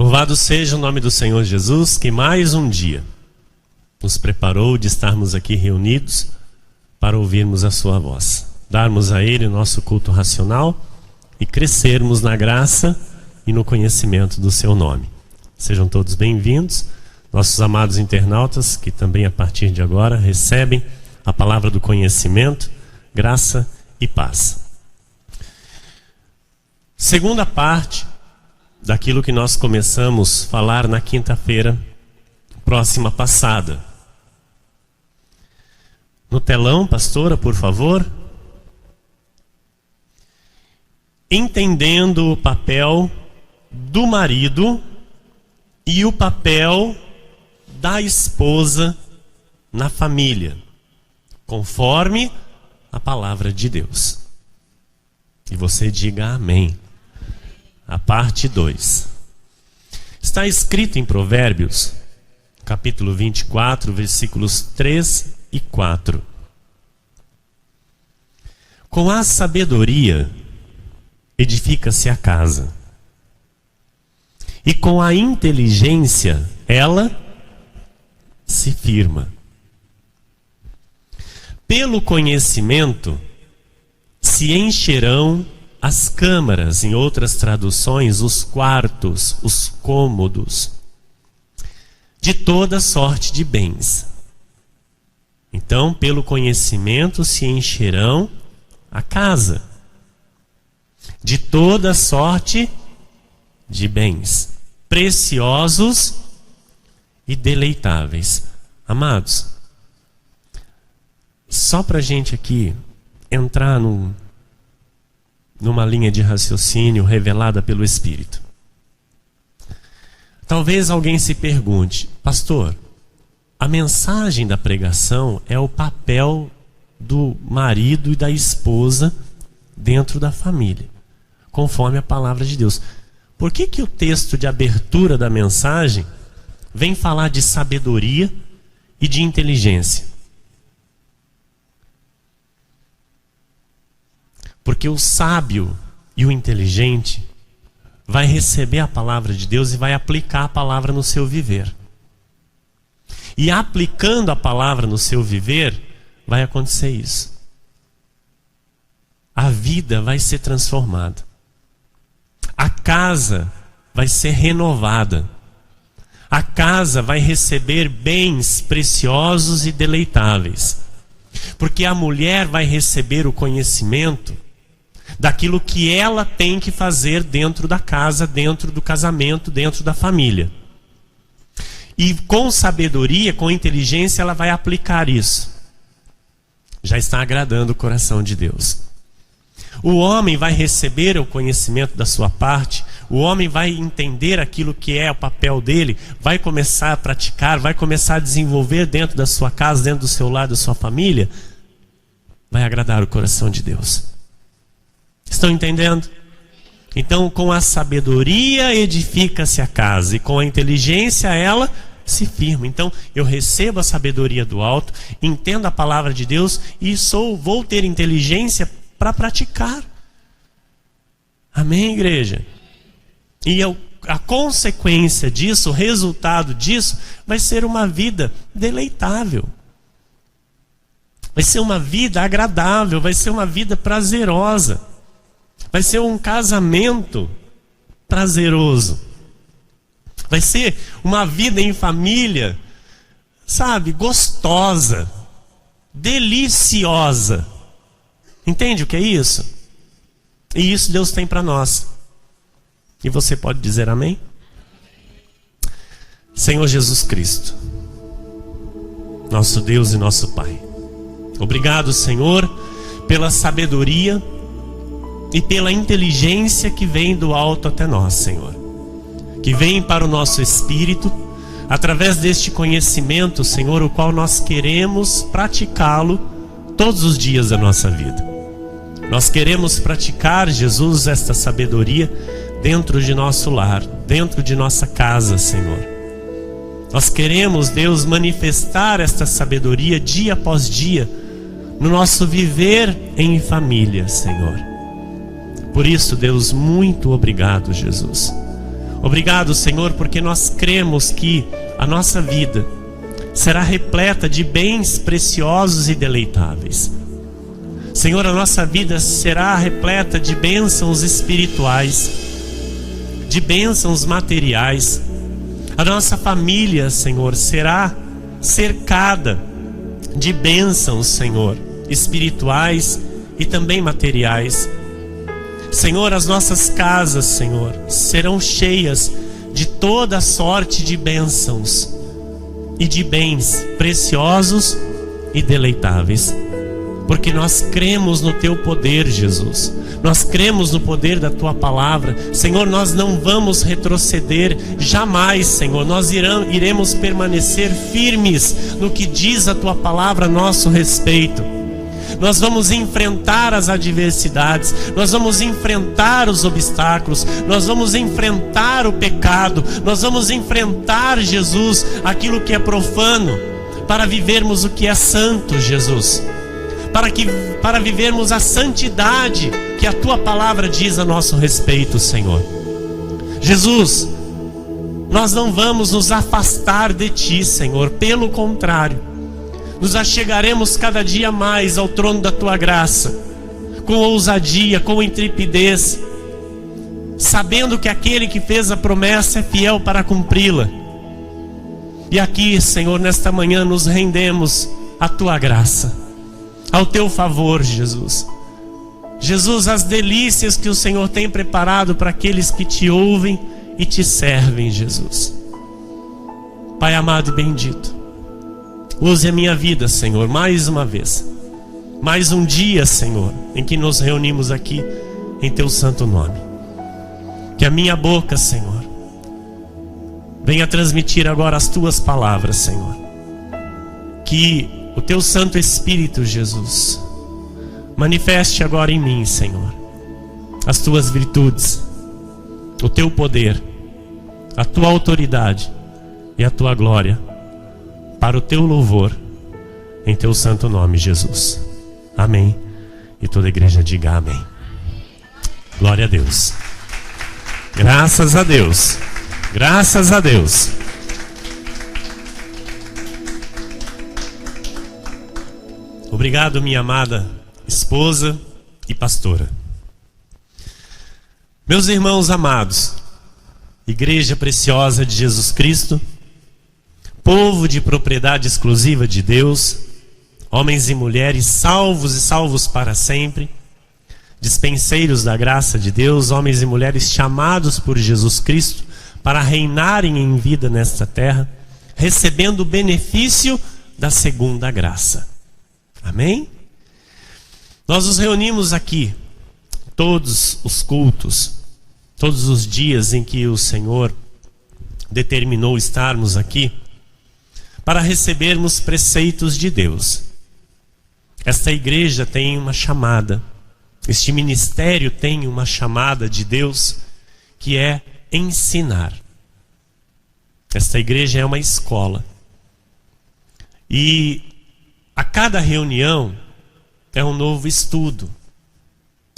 Louvado seja o nome do Senhor Jesus, que mais um dia nos preparou de estarmos aqui reunidos para ouvirmos a sua voz, darmos a Ele o nosso culto racional e crescermos na graça e no conhecimento do seu nome. Sejam todos bem-vindos, nossos amados internautas, que também a partir de agora recebem a palavra do conhecimento, graça e paz. Segunda parte daquilo que nós começamos a falar na quinta-feira próxima passada. No telão, pastora, por favor. Entendendo o papel do marido e o papel da esposa na família, conforme a palavra de Deus. E você diga amém. A parte 2. Está escrito em Provérbios, capítulo 24, versículos 3 e 4. Com a sabedoria edifica-se a casa, e com a inteligência ela se firma. Pelo conhecimento se encherão as câmaras, em outras traduções, os quartos, os cômodos, de toda sorte de bens. Então, pelo conhecimento se encherão a casa, de toda sorte de bens, preciosos e deleitáveis. Amados, só para a gente aqui entrar numa linha de raciocínio revelada pelo Espírito. Talvez alguém se pergunte: pastor, a mensagem da pregação é o papel do marido e da esposa dentro da família, conforme a palavra de Deus. Por que o texto de abertura da mensagem vem falar de sabedoria e de inteligência? Porque o sábio e o inteligente vai receber a palavra de Deus e vai aplicar a palavra no seu viver. E aplicando a palavra no seu viver, vai acontecer isso. A vida vai ser transformada. A casa vai ser renovada. A casa vai receber bens preciosos e deleitáveis. Porque a mulher vai receber o conhecimento daquilo que ela tem que fazer dentro da casa, dentro do casamento, dentro da família. E com sabedoria, com inteligência, ela vai aplicar isso. Já está agradando o coração de Deus. O homem vai receber o conhecimento da sua parte, o homem vai entender aquilo que é o papel dele, vai começar a praticar, vai começar a desenvolver dentro da sua casa, dentro do seu lar, da sua família, vai agradar o coração de Deus. Estão entendendo? Então, com a sabedoria edifica-se a casa, e com a inteligência ela se firma. Então, eu recebo a sabedoria do alto, entendo a palavra de Deus e vou ter inteligência para praticar. Amém, igreja? E a consequência disso, o resultado disso, vai ser uma vida deleitável. Vai ser uma vida agradável, vai ser uma vida prazerosa. Vai ser um casamento prazeroso. Vai ser uma vida em família, sabe, gostosa, deliciosa. Entende o que é isso? E isso Deus tem para nós. E você pode dizer amém? Senhor Jesus Cristo, nosso Deus e nosso Pai, obrigado, Senhor, pela sabedoria e pela inteligência que vem do alto até nós, Senhor. Que vem para o nosso espírito, através deste conhecimento, Senhor, o qual nós queremos praticá-lo todos os dias da nossa vida. Nós queremos praticar, Jesus, esta sabedoria dentro de nosso lar, dentro de nossa casa, Senhor. Nós queremos, Deus, manifestar esta sabedoria dia após dia no nosso viver em família, Senhor. Por isso, Deus, muito obrigado, Jesus. Obrigado, Senhor, porque nós cremos que a nossa vida será repleta de bens preciosos e deleitáveis. Senhor, a nossa vida será repleta de bênçãos espirituais, de bênçãos materiais. A nossa família, Senhor, será cercada de bênçãos, Senhor, espirituais e também materiais. Senhor, as nossas casas, Senhor, serão cheias de toda sorte de bênçãos e de bens preciosos e deleitáveis, porque nós cremos no Teu poder, Jesus. Nós cremos no poder da Tua palavra. Senhor, nós não vamos retroceder jamais, Senhor. Nós iremos permanecer firmes no que diz a Tua palavra a nosso respeito. Nós vamos enfrentar as adversidades, nós vamos enfrentar os obstáculos, nós vamos enfrentar o pecado, nós vamos enfrentar, Jesus, aquilo que é profano, para vivermos o que é santo, Jesus. Para vivermos a santidade que a Tua palavra diz a nosso respeito, Senhor. Jesus, nós não vamos nos afastar de Ti, Senhor. Pelo contrário, nos achegaremos cada dia mais ao trono da Tua graça, com ousadia, com intrepidez, sabendo que aquele que fez a promessa é fiel para cumpri-la. E aqui, Senhor, nesta manhã nos rendemos à Tua graça, ao Teu favor, Jesus. Jesus, as delícias que o Senhor tem preparado para aqueles que Te ouvem e Te servem, Jesus. Pai amado e bendito, use a minha vida, Senhor, mais uma vez. Mais um dia, Senhor, em que nos reunimos aqui em Teu santo nome. Que a minha boca, Senhor, venha transmitir agora as Tuas palavras, Senhor. Que o Teu Santo Espírito, Jesus, manifeste agora em mim, Senhor, as Tuas virtudes, o Teu poder, a Tua autoridade e a Tua glória, para o Teu louvor, em Teu santo nome, Jesus. Amém. E toda a igreja diga amém. Glória a Deus. Graças a Deus. Graças a Deus. Obrigado, minha amada esposa e pastora. Meus irmãos amados, igreja preciosa de Jesus Cristo, povo de propriedade exclusiva de Deus, homens e mulheres salvos e salvos para sempre, dispenseiros da graça de Deus, homens e mulheres chamados por Jesus Cristo para reinarem em vida nesta terra, recebendo o benefício da segunda graça. Amém? Nós nos reunimos aqui todos os cultos, todos os dias em que o Senhor determinou estarmos aqui, para recebermos preceitos de Deus. Esta igreja tem uma chamada, este ministério tem uma chamada de Deus, que é ensinar. Esta igreja é uma escola. E a cada reunião é um novo estudo,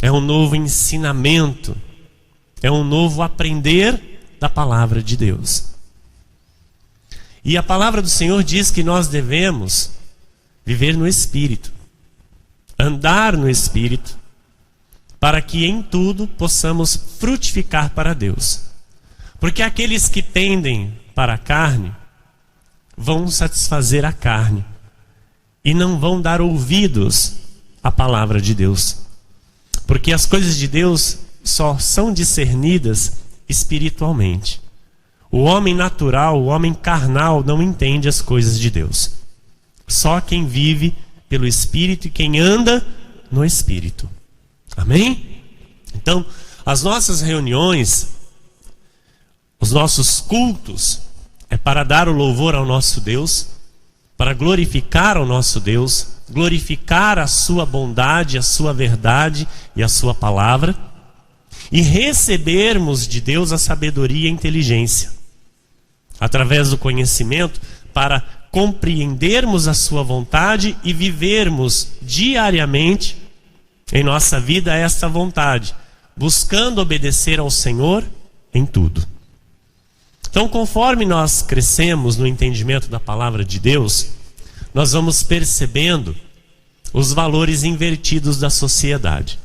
é um novo ensinamento, é um novo aprender da palavra de Deus. E a palavra do Senhor diz que nós devemos viver no Espírito, andar no Espírito, para que em tudo possamos frutificar para Deus. Porque aqueles que tendem para a carne vão satisfazer a carne e não vão dar ouvidos à palavra de Deus. Porque as coisas de Deus só são discernidas espiritualmente. O homem natural, o homem carnal não entende as coisas de Deus. Só quem vive pelo Espírito e quem anda no Espírito. Amém? Então, as nossas reuniões, os nossos cultos, é para dar o louvor ao nosso Deus, para glorificar ao nosso Deus, glorificar a sua bondade, a sua verdade e a sua palavra, e recebermos de Deus a sabedoria e a inteligência, através do conhecimento, para compreendermos a sua vontade e vivermos diariamente em nossa vida esta vontade, buscando obedecer ao Senhor em tudo. Então, conforme nós crescemos no entendimento da palavra de Deus, nós vamos percebendo os valores invertidos da sociedade.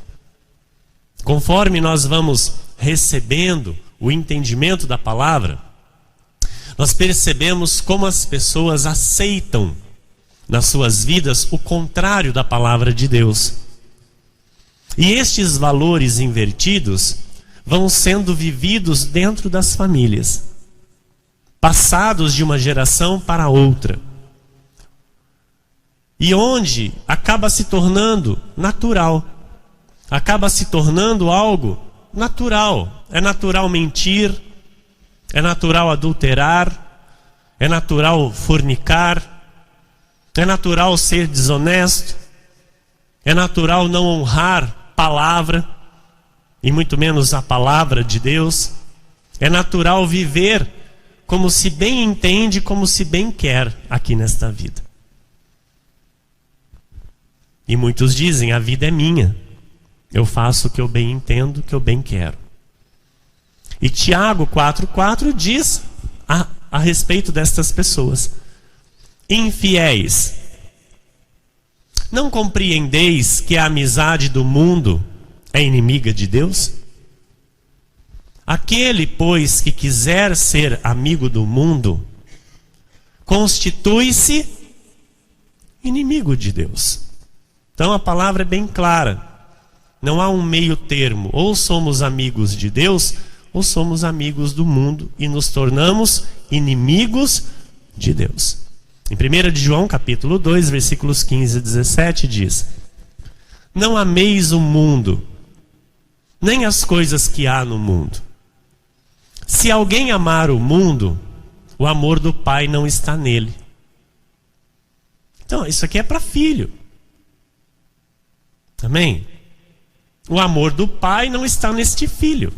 Conforme nós vamos recebendo o entendimento da palavra, nós percebemos como as pessoas aceitam nas suas vidas o contrário da palavra de Deus. E estes valores invertidos vão sendo vividos dentro das famílias, passados de uma geração para outra. E onde acaba se tornando natural, acaba se tornando algo natural. É natural mentir, é natural adulterar, é natural fornicar, é natural ser desonesto, é natural não honrar palavra, e muito menos a palavra de Deus. É natural viver como se bem entende, como se bem quer aqui nesta vida. E muitos dizem, a vida é minha, eu faço o que eu bem entendo, o que eu bem quero. E Tiago 4,4 diz a respeito destas pessoas: infiéis, não compreendeis que a amizade do mundo é inimiga de Deus? Aquele, pois, que quiser ser amigo do mundo, constitui-se inimigo de Deus. Então a palavra é bem clara. Não há um meio termo. Ou somos amigos de Deus, ou somos amigos do mundo e nos tornamos inimigos de Deus. Em 1 de João, capítulo 2, versículos 15 e 17 diz: não ameis o mundo, nem as coisas que há no mundo. Se alguém amar o mundo, o amor do Pai não está nele. Então, isso aqui é para filho. Amém? O amor do Pai não está neste filho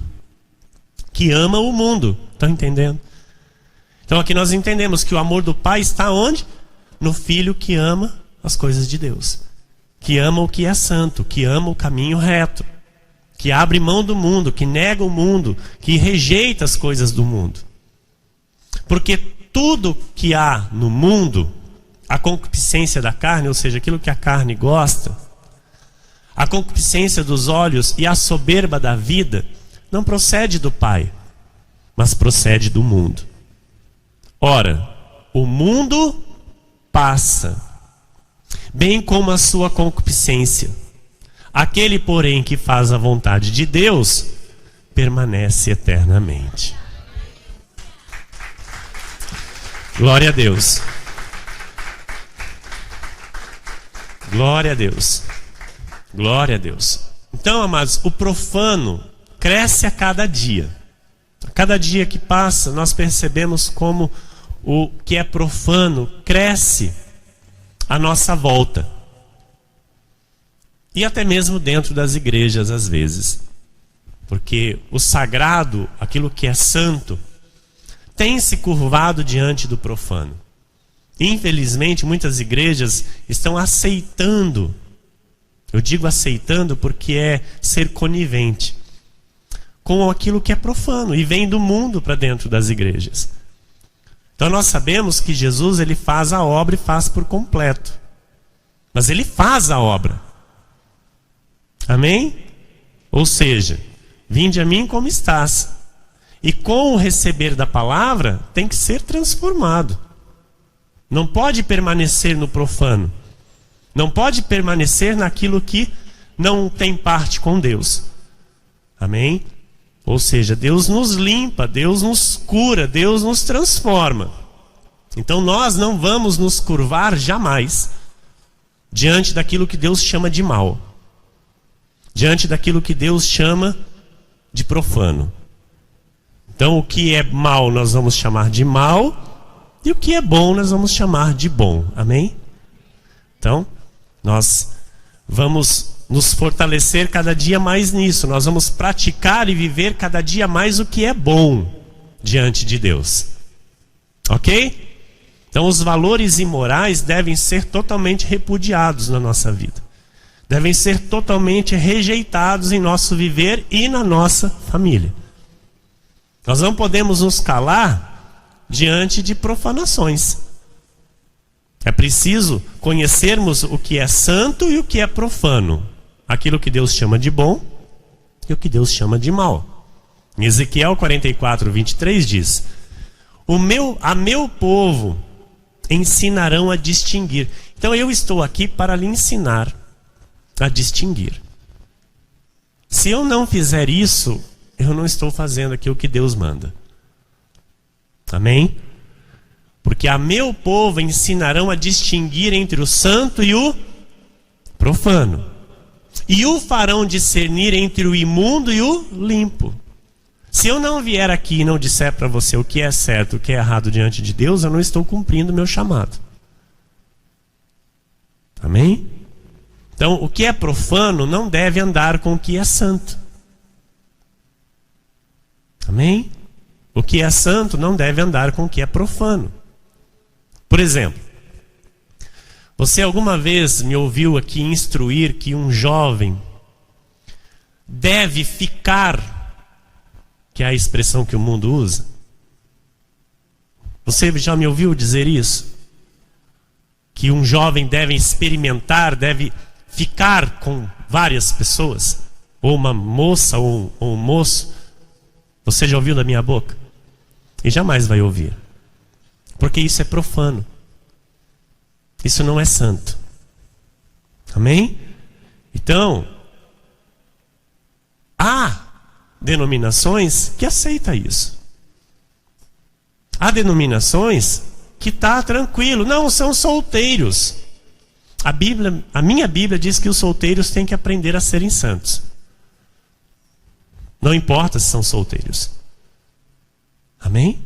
que ama o mundo. Estão entendendo? Então aqui nós entendemos que o amor do Pai está onde? No filho que ama as coisas de Deus, que ama o que é santo, que ama o caminho reto, que abre mão do mundo, que nega o mundo, que rejeita as coisas do mundo. Porque tudo que há no mundo, a concupiscência da carne, ou seja, aquilo que a carne gosta, a concupiscência dos olhos e a soberba da vida, não procede do Pai, mas procede do mundo. Ora, o mundo passa, bem como a sua concupiscência. Aquele, porém, que faz a vontade de Deus, permanece eternamente. Glória a Deus. Glória a Deus. Glória a Deus. Então, amados, o profano cresce a cada dia. A cada dia que passa, nós percebemos como o que é profano cresce à nossa volta. E até mesmo dentro das igrejas, às vezes. Porque o sagrado, aquilo que é santo, tem se curvado diante do profano. Infelizmente, muitas igrejas estão aceitando. Eu digo aceitando porque é ser conivente com aquilo que é profano e vem do mundo para dentro das igrejas. Então nós sabemos que Jesus, ele faz a obra e faz por completo. Mas ele faz a obra. Amém? Ou seja, vinde a mim como estás. E com o receber da palavra, tem que ser transformado. Não pode permanecer no profano. Não pode permanecer naquilo que não tem parte com Deus. Amém? Ou seja, Deus nos limpa, Deus nos cura, Deus nos transforma. Então nós não vamos nos curvar jamais diante daquilo que Deus chama de mal, diante daquilo que Deus chama de profano. Então o que é mal nós vamos chamar de mal, e o que é bom nós vamos chamar de bom. Amém? Então nós vamos nos fortalecer cada dia mais nisso. Nós vamos praticar e viver cada dia mais o que é bom diante de Deus. Ok? Então os valores imorais devem ser totalmente repudiados na nossa vida. Devem ser totalmente rejeitados em nosso viver e na nossa família. Nós não podemos nos calar diante de profanações. É preciso conhecermos o que é santo e o que é profano. Aquilo que Deus chama de bom e o que Deus chama de mal. Em Ezequiel 44, 23 diz: a meu povo ensinarão a distinguir. Então eu estou aqui para lhe ensinar a distinguir. Se eu não fizer isso, eu não estou fazendo aqui o que Deus manda. Amém? Porque a meu povo ensinarão a distinguir entre o santo e o profano. E o farão discernir entre o imundo e o limpo. Se eu não vier aqui e não disser para você o que é certo, o que é errado diante de Deus, eu não estou cumprindo o meu chamado. Amém? Então, o que é profano não deve andar com o que é santo. Amém? O que é santo não deve andar com o que é profano. Por exemplo, você alguma vez me ouviu aqui instruir que um jovem deve ficar, que é a expressão que o mundo usa? Você já me ouviu dizer isso? Que um jovem deve experimentar, deve ficar com várias pessoas? Ou uma moça ou um moço? Você já ouviu da minha boca? E jamais vai ouvir. Porque isso é profano. Isso não é santo. Amém? Então, há denominações que aceitam isso. Há denominações que está tranquilo. Não, são solteiros. A minha Bíblia diz que os solteiros têm que aprender a serem santos. Não importa se são solteiros. Amém?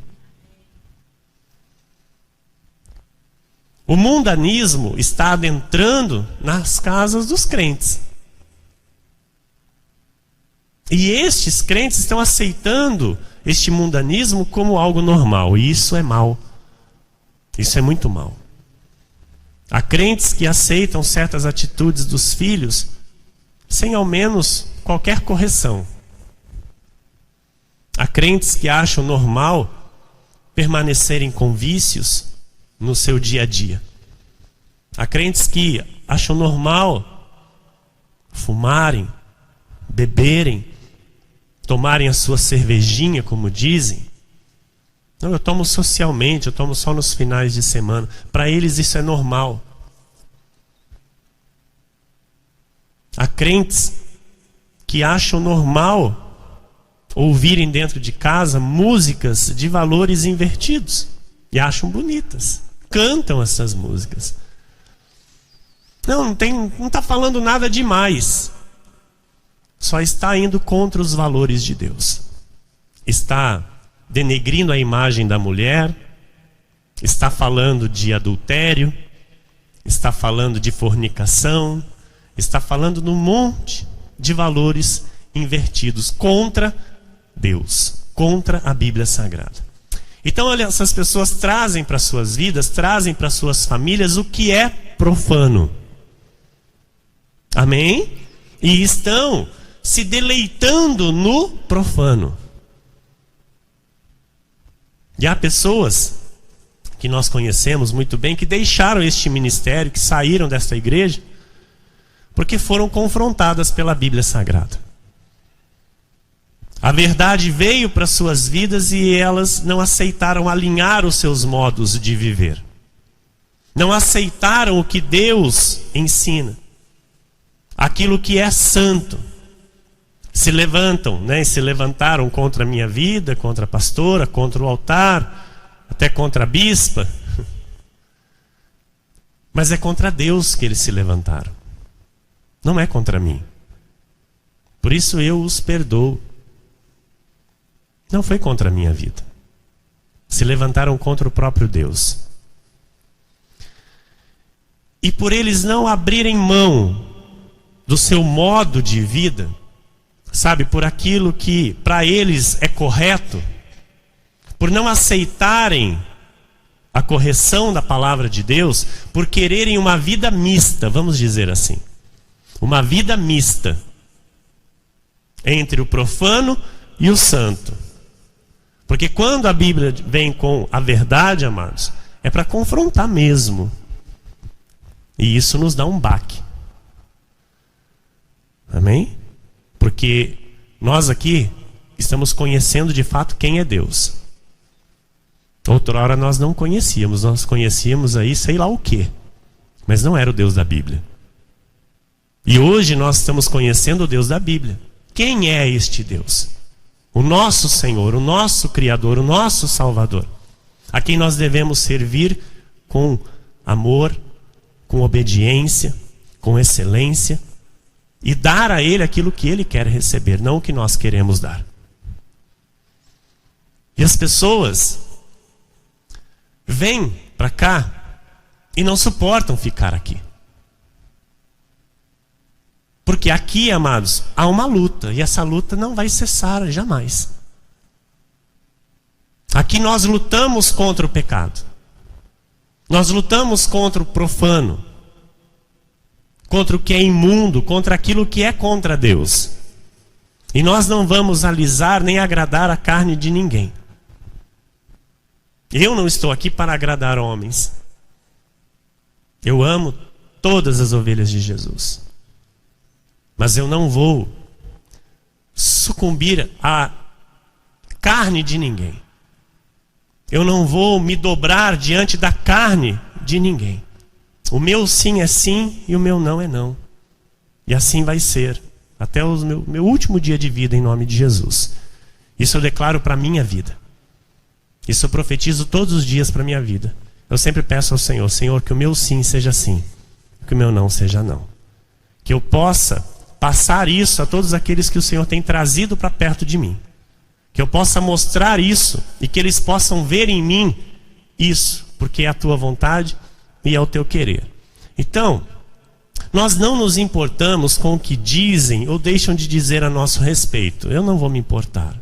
O mundanismo está adentrando nas casas dos crentes. E estes crentes estão aceitando este mundanismo como algo normal. E isso é mal. Isso é muito mal. Há crentes que aceitam certas atitudes dos filhos sem ao menos qualquer correção. Há crentes que acham normal permanecerem com vícios no seu dia a dia. Há crentes que acham normal fumarem, beberem, tomarem a sua cervejinha, como dizem. Não, eu tomo socialmente, eu tomo só nos finais de semana. Para eles isso é normal. Há crentes que acham normal ouvirem dentro de casa músicas de valores invertidos e acham bonitas. Cantam essas músicas. Não está falando nada demais. Só está indo contra os valores de Deus. Está denegrindo a imagem da mulher, está falando de adultério, está falando de fornicação, está falando num monte de valores invertidos contra Deus, contra a Bíblia Sagrada. Então, olha, essas pessoas trazem para suas vidas, trazem para suas famílias o que é profano. Amém? E estão se deleitando no profano. E há pessoas que nós conhecemos muito bem que deixaram este ministério, que saíram desta igreja, porque foram confrontadas pela Bíblia Sagrada. A verdade veio para suas vidas e elas não aceitaram alinhar os seus modos de viver. Não aceitaram o que Deus ensina. Aquilo que é santo. Se levantam, e se levantaram contra a minha vida, contra a pastora, contra o altar, até contra a bispa. Mas é contra Deus que eles se levantaram. Não é contra mim. Por isso eu os perdoo. Não foi contra a minha vida. Se levantaram contra o próprio Deus. E por eles não abrirem mão do seu modo de vida, sabe, por aquilo que para eles é correto, por não aceitarem a correção da palavra de Deus, por quererem uma vida mista, vamos dizer assim, uma vida mista entre o profano e o santo, Porque quando a Bíblia vem com a verdade, amados, é para confrontar mesmo. E isso nos dá um baque. Amém? Porque nós aqui estamos conhecendo de fato quem é Deus. Outrora nós não conhecíamos, nós conhecíamos aí sei lá o quê, mas não era o Deus da Bíblia. E hoje nós estamos conhecendo o Deus da Bíblia. Quem é este Deus? O nosso Senhor, o nosso Criador, o nosso Salvador, a quem nós devemos servir com amor, com obediência, com excelência, e dar a Ele aquilo que Ele quer receber, não o que nós queremos dar. E as pessoas vêm para cá e não suportam ficar aqui. Porque aqui, amados, há uma luta, e essa luta não vai cessar jamais. Aqui nós lutamos contra o pecado. Nós lutamos contra o profano, contra o que é imundo, contra aquilo que é contra Deus. E nós não vamos alisar nem agradar a carne de ninguém. Eu não estou aqui para agradar homens. Eu amo todas as ovelhas de Jesus. Mas eu não vou sucumbir à carne de ninguém. Eu não vou me dobrar diante da carne de ninguém. O meu sim é sim e o meu não é não. E assim vai ser até o meu último dia de vida, em nome de Jesus. Isso eu declaro para a minha vida. Isso eu profetizo todos os dias para a minha vida. Eu sempre peço ao Senhor: Senhor, que o meu sim seja sim, que o meu não seja não. Que eu possa passar isso a todos aqueles que o Senhor tem trazido para perto de mim. Que eu possa mostrar isso e que eles possam ver em mim isso, porque é a tua vontade e é o teu querer. Então, nós não nos importamos com o que dizem ou deixam de dizer a nosso respeito. Eu não vou me importar.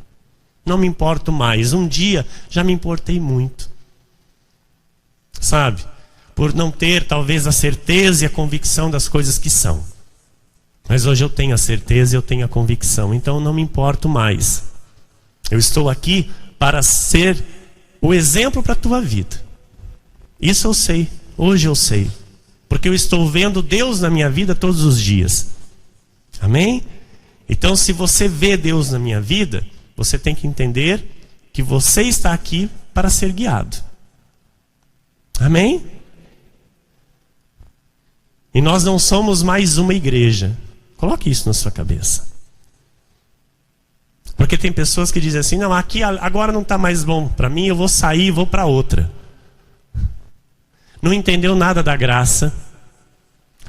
Não me importo mais. Um dia já me importei muito. Sabe? Por não ter talvez a certeza e a convicção das coisas que são. Mas hoje eu tenho a certeza e eu tenho a convicção. Então eu não me importo mais. Eu estou aqui para ser o exemplo para a tua vida. Isso eu sei. Hoje eu sei. Porque eu estou vendo Deus na minha vida todos os dias. Amém? Então se você vê Deus na minha vida, você tem que entender que você está aqui para ser guiado. Amém? E nós não somos mais uma igreja. Coloque isso na sua cabeça. Porque tem pessoas que dizem assim: não, aqui agora não está mais bom para mim, eu vou sair e vou para outra. Não entendeu nada da graça,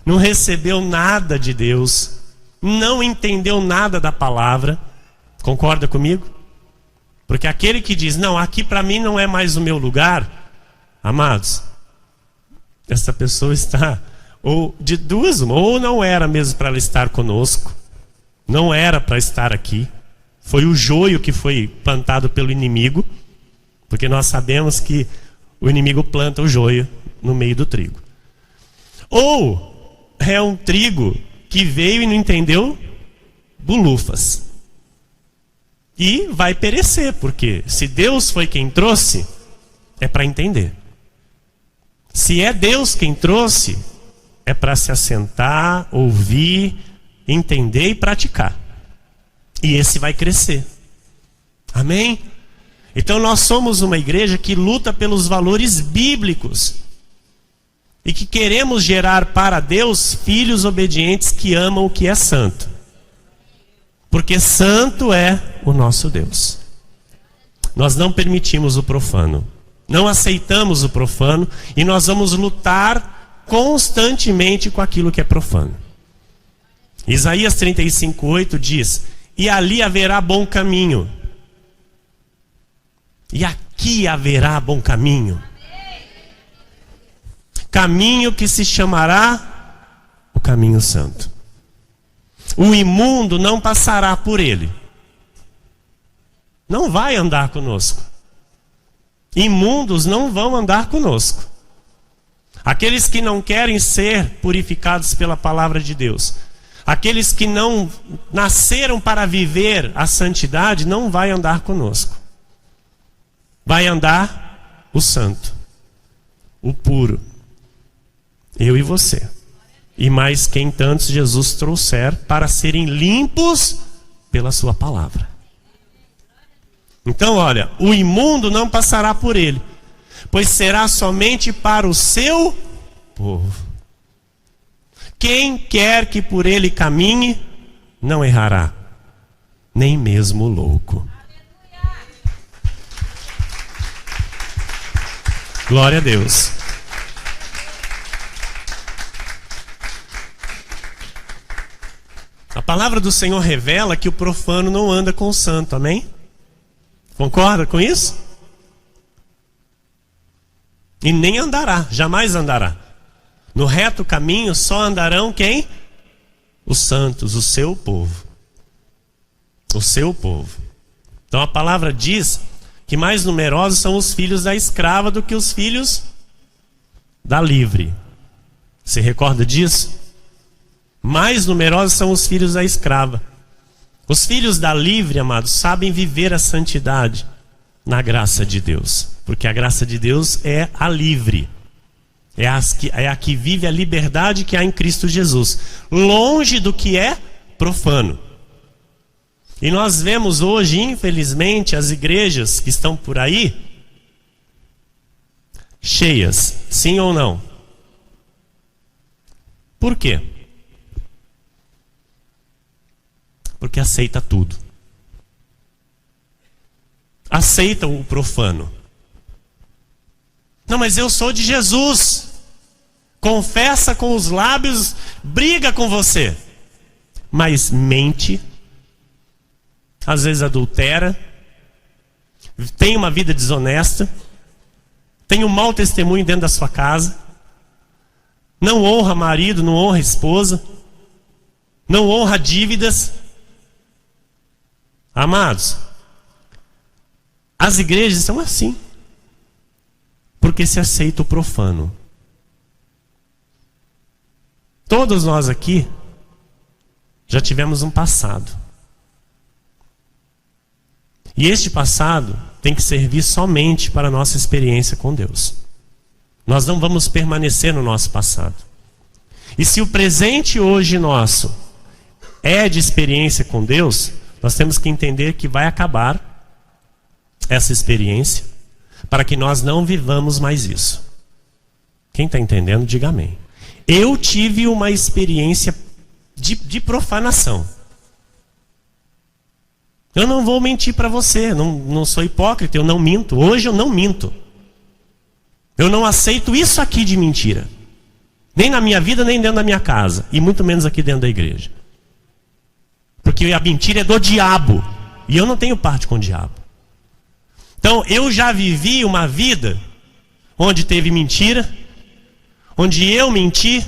não recebeu nada de Deus, não entendeu nada da palavra. Concorda comigo? Porque aquele que diz: não, aqui para mim não é mais o meu lugar, amados, essa pessoa está ou de duas uma, ou não era mesmo para ela estar conosco, não era para estar aqui, foi o joio que foi plantado pelo inimigo, porque nós sabemos que o inimigo planta o joio no meio do trigo. Ou é um trigo que veio e não entendeu bulufas. E vai perecer, porque se Deus foi quem trouxe, é para entender. Se é Deus quem trouxe, é para se assentar, ouvir, entender e praticar. E esse vai crescer. Amém? Então nós somos uma igreja que luta pelos valores bíblicos. E que queremos gerar para Deus filhos obedientes que amam o que é santo. Porque santo é o nosso Deus. Nós não permitimos o profano. Não aceitamos o profano. E nós vamos lutar constantemente com aquilo que é profano. Isaías 35:8 diz: e ali haverá bom caminho. E aqui haverá bom caminho. Caminho que se chamará o caminho santo. O imundo não passará por ele. Não vai andar conosco. Imundos não vão andar conosco. Aqueles que não querem ser purificados pela palavra de Deus, aqueles que não nasceram para viver a santidade, não vai andar conosco. vai andar o santo, o puro, eu e você. E mais quem tantos Jesus trouxer para serem limpos pela sua palavra. Então, olha, o imundo não passará por ele, pois será somente para o seu povo. Quem quer que por ele caminhe, não errará, nem mesmo o louco. Glória a Deus. A palavra do Senhor revela que o profano não anda com o santo, amém? Concorda com isso? E nem andará, jamais andará. No reto caminho só andarão quem? Os santos, o seu povo. O seu povo. Então a palavra diz que mais numerosos são os filhos da escrava do que os filhos da livre. Você recorda disso? Mais numerosos são os filhos da escrava. Os filhos da livre, amados, sabem viver a santidade na graça de Deus. Porque a graça de Deus é a livre. É a que vive a liberdade que há em Cristo Jesus. Longe do que é profano. E nós vemos hoje, infelizmente, as igrejas que estão por aí cheias, sim ou não? Por quê? Porque aceita tudo. Aceita o profano. Não, mas eu sou de Jesus. Confessa com os lábios, briga com você. Mas mente. Às vezes adultera. Tem uma vida desonesta. Tem um mau testemunho dentro da sua casa. Não honra marido, não honra esposa. Não honra dívidas. Amados, as igrejas são assim, porque se aceita o profano. Todos nós aqui já tivemos um passado. E este passado tem que servir somente para a nossa experiência com Deus. Nós não vamos permanecer no nosso passado. E se o presente hoje nosso é de experiência com Deus, nós temos que entender que vai acabar essa experiência para que nós não vivamos mais isso. Quem está entendendo, diga amém. Eu tive uma experiência de profanação. Eu não vou mentir para você, não sou hipócrita, eu não minto. Hoje eu não minto. Eu não aceito isso aqui de mentira. Nem na minha vida, nem dentro da minha casa. E muito menos aqui dentro da igreja. Porque a mentira é do diabo. E eu não tenho parte com o diabo. Então eu já vivi uma vida onde teve mentira, onde eu menti,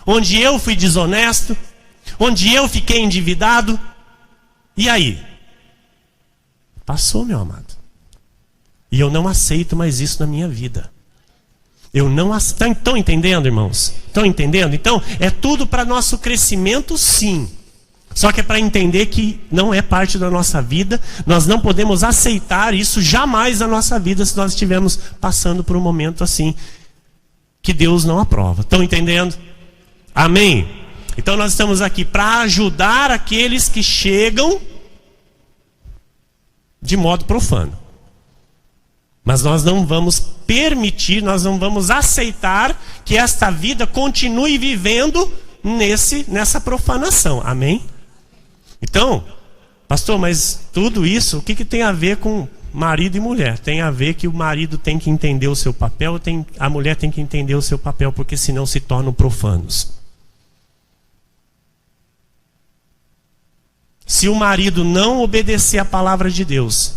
onde eu fui desonesto, onde eu fiquei endividado. E aí? Passou, meu amado. E eu não aceito mais isso na minha vida. Eu não aceito. Estão entendendo, irmãos? Estão entendendo? Então é tudo para nosso crescimento, sim. Só que é para entender que não é parte da nossa vida. Nós não podemos aceitar isso jamais na nossa vida se nós estivermos passando por um momento assim que Deus não aprova. Estão entendendo? Amém? Então nós estamos aqui para ajudar aqueles que chegam de modo profano. Mas nós não vamos permitir, nós não vamos aceitar que esta vida continue vivendo nessa profanação. Amém? Então, pastor, mas tudo isso, o que tem a ver com marido e mulher? Tem a ver que o marido tem que entender o seu papel, a mulher tem que entender o seu papel, porque senão se tornam profanos. Se o marido não obedecer a palavra de Deus,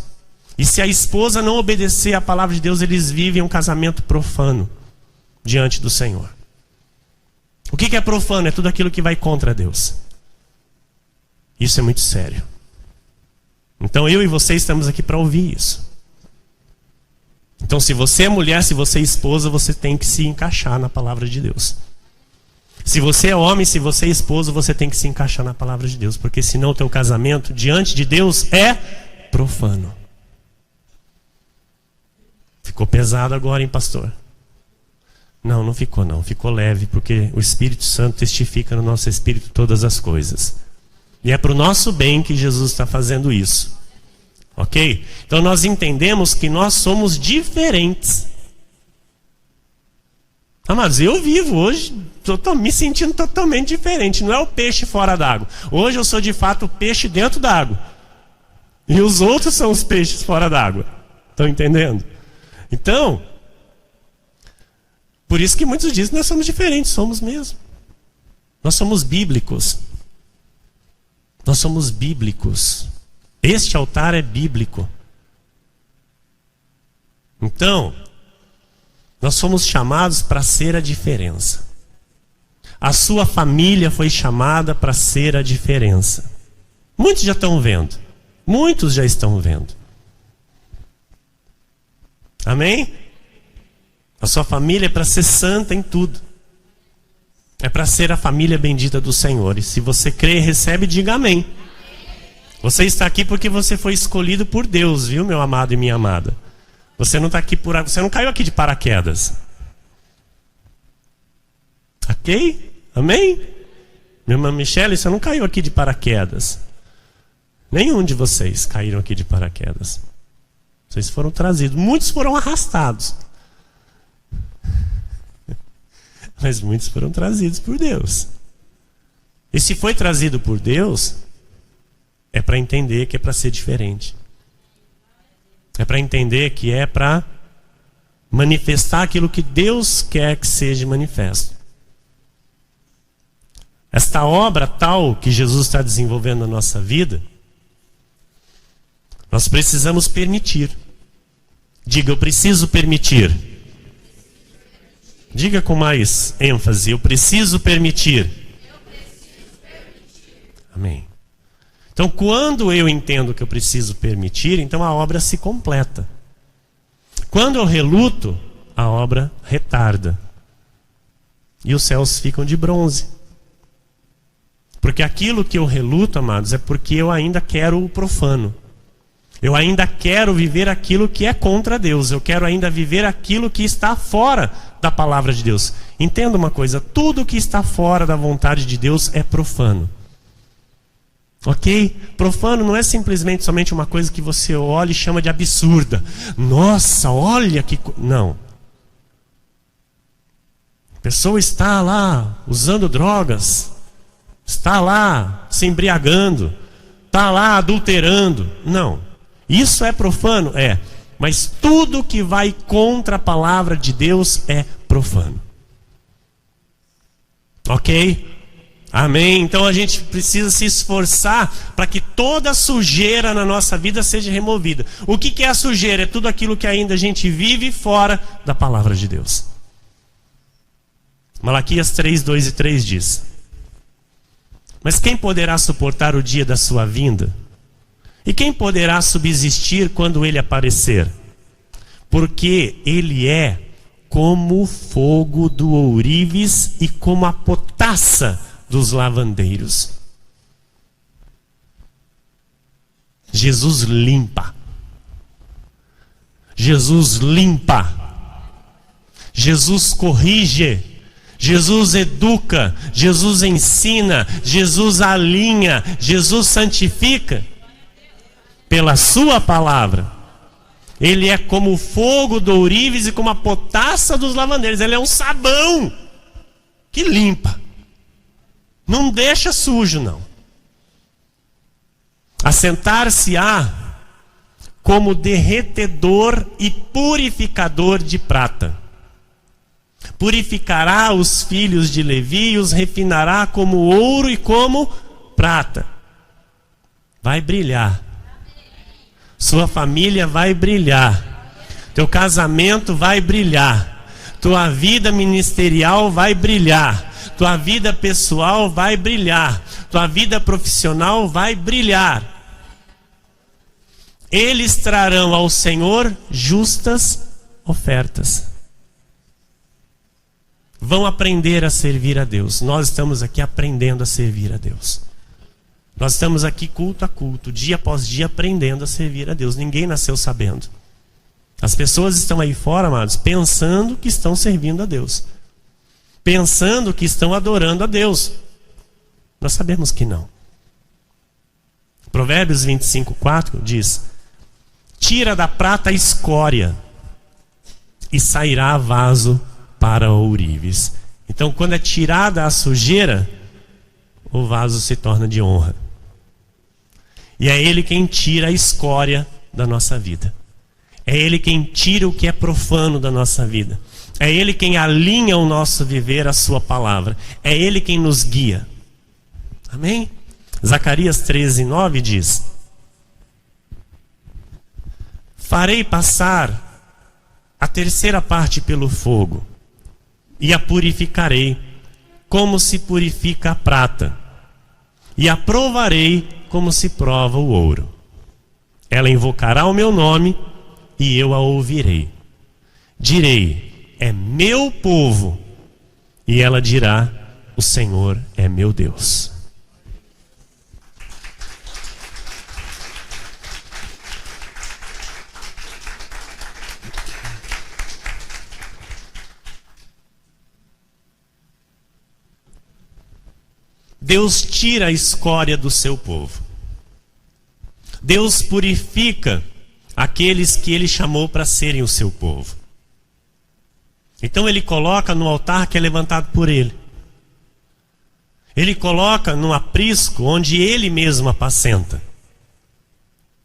e se a esposa não obedecer a palavra de Deus, eles vivem um casamento profano diante do Senhor. O que é profano? É tudo aquilo que vai contra Deus. Isso é muito sério. Então eu e você estamos aqui para ouvir isso. Então se você é mulher, se você é esposa, você tem que se encaixar na palavra de Deus. Se você é homem, se você é esposo, você tem que se encaixar na palavra de Deus. Porque senão o teu casamento diante de Deus é profano. Ficou pesado agora, hein, pastor? Não, não ficou não. Ficou leve, porque o Espírito Santo testifica no nosso espírito todas as coisas. E é para o nosso bem que Jesus está fazendo isso. Ok? Então nós entendemos que nós somos diferentes. Amados, eu vivo hoje, estou me sentindo totalmente diferente. Não é o peixe fora d'água. Hoje eu sou de fato o peixe dentro d'água. E os outros são os peixes fora d'água. Estão entendendo? Então, por isso que muitos dizem que nós somos diferentes. Somos mesmo. Nós somos bíblicos. Nós somos bíblicos. Este altar é bíblico. Então, nós fomos chamados para ser a diferença. A sua família foi chamada para ser a diferença. Muitos já estão vendo. Muitos já estão vendo. Amém? A sua família é para ser santa em tudo. É para ser a família bendita do Senhor. E se você crê e recebe, diga amém. Você está aqui porque você foi escolhido por Deus, viu, meu amado e minha amada? Você não está aqui por... Você não caiu aqui de paraquedas. Ok? Amém? Minha irmã Michele, você não caiu aqui de paraquedas. Nenhum de vocês caíram aqui de paraquedas. Vocês foram trazidos. Muitos foram arrastados. Mas muitos foram trazidos por Deus. E se foi trazido por Deus, é para entender que é para ser diferente. É para entender que é para manifestar aquilo que Deus quer que seja manifesto. Esta obra tal que Jesus está desenvolvendo na nossa vida, nós precisamos permitir. Diga, eu preciso permitir. Diga com mais ênfase, eu preciso permitir. Amém. Então, quando eu entendo que eu preciso permitir, então a obra se completa. Quando eu reluto, a obra retarda. E os céus ficam de bronze. Porque aquilo que eu reluto, amados, é porque eu ainda quero o profano. Eu ainda quero viver aquilo que é contra Deus. Eu quero ainda viver aquilo que está fora da palavra de Deus. Entenda uma coisa, tudo que está fora da vontade de Deus é profano. Ok? Profano não é simplesmente somente uma coisa que você olha e chama de absurda. Nossa, olha que... Não. A pessoa está lá usando drogas. Está lá se embriagando. Está lá adulterando. Não. Isso é profano? É. Mas tudo que vai contra a palavra de Deus é profano. Ok? Amém? Então a gente precisa se esforçar para que toda a sujeira na nossa vida seja removida. O que é a sujeira? É tudo aquilo que ainda a gente vive fora da palavra de Deus. Malaquias 3, 2 e 3 diz: mas quem poderá suportar o dia da sua vinda? E quem poderá subsistir quando ele aparecer? Porque ele é como o fogo do ourives e como a potassa dos lavandeiros. Jesus limpa. Jesus limpa. Jesus corrige. Jesus educa. Jesus ensina. Jesus alinha. Jesus santifica. Pela sua palavra. Ele é como o fogo do ourives e como a potassa dos lavandeiros. Ele é um sabão que limpa. Não deixa sujo, não. Assentar-se-á como derretedor e purificador de prata. Purificará os filhos de Levi e os refinará como ouro e como prata. Vai brilhar. Sua família vai brilhar. Teu casamento vai brilhar. Tua vida ministerial vai brilhar. Tua vida pessoal vai brilhar. Tua vida profissional vai brilhar. Eles trarão ao Senhor justas ofertas. Vão aprender a servir a Deus. Nós estamos aqui aprendendo a servir a Deus. Nós estamos aqui culto a culto, dia após dia, aprendendo a servir a Deus. Ninguém nasceu sabendo. As pessoas estão aí fora, amados, pensando que estão servindo a Deus, pensando que estão adorando a Deus. Nós sabemos que não. Provérbios 25:4 diz: tira da prata a escória e sairá vaso para ourives. Então, quando é tirada a sujeira, o vaso se torna de honra. E é Ele quem tira a escória da nossa vida. É Ele quem tira o que é profano da nossa vida. É Ele quem alinha o nosso viver à sua palavra. É Ele quem nos guia. Amém? Zacarias 13:9 diz: farei passar a terceira parte pelo fogo e a purificarei como se purifica a prata, e a provarei como se prova o ouro. Ela invocará o meu nome e eu a ouvirei. Direi: é meu povo. E ela dirá: o Senhor é meu Deus. Deus tira a escória do seu povo. Deus purifica aqueles que Ele chamou para serem o seu povo. Então Ele coloca no altar que é levantado por Ele. Ele coloca num aprisco onde Ele mesmo apacenta.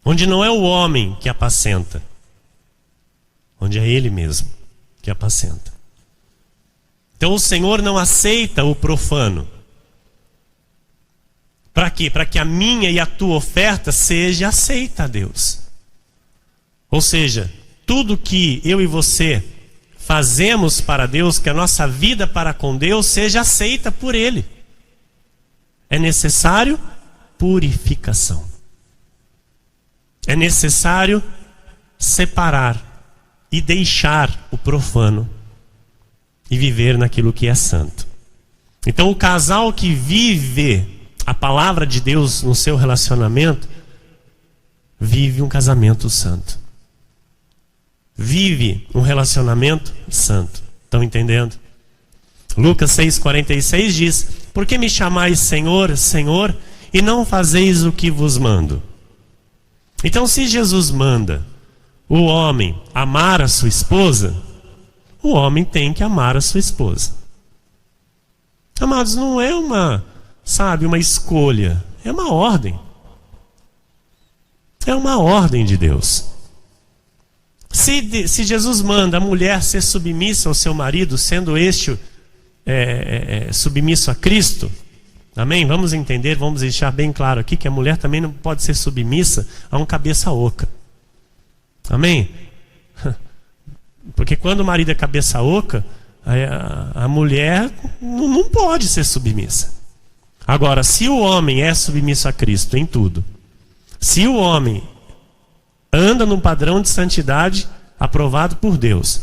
Onde não é o homem que apacenta. Onde é Ele mesmo que apacenta. Então o Senhor não aceita o profano. Para quê? Para que a minha e a tua oferta seja aceita a Deus. Ou seja, tudo que eu e você fazemos para Deus, que a nossa vida para com Deus seja aceita por Ele. É necessário purificação. É necessário separar e deixar o profano e viver naquilo que é santo. Então o casal que vive a palavra de Deus no seu relacionamento, vive um casamento santo. Vive um relacionamento santo. Estão entendendo? Lucas 6,46 diz: por que me chamais Senhor, Senhor, e não fazeis o que vos mando? Então, se Jesus manda o homem amar a sua esposa, o homem tem que amar a sua esposa. Amados, não é uma escolha, é uma ordem. É uma ordem de Deus. Se Jesus manda a mulher ser submissa ao seu marido, sendo este submisso a Cristo, amém? Vamos entender, vamos deixar bem claro aqui que a mulher também não pode ser submissa a um cabeça oca. Amém? Porque quando o marido é cabeça oca, a mulher não pode ser submissa. Agora, se o homem é submisso a Cristo em tudo, se o homem anda num padrão de santidade aprovado por Deus,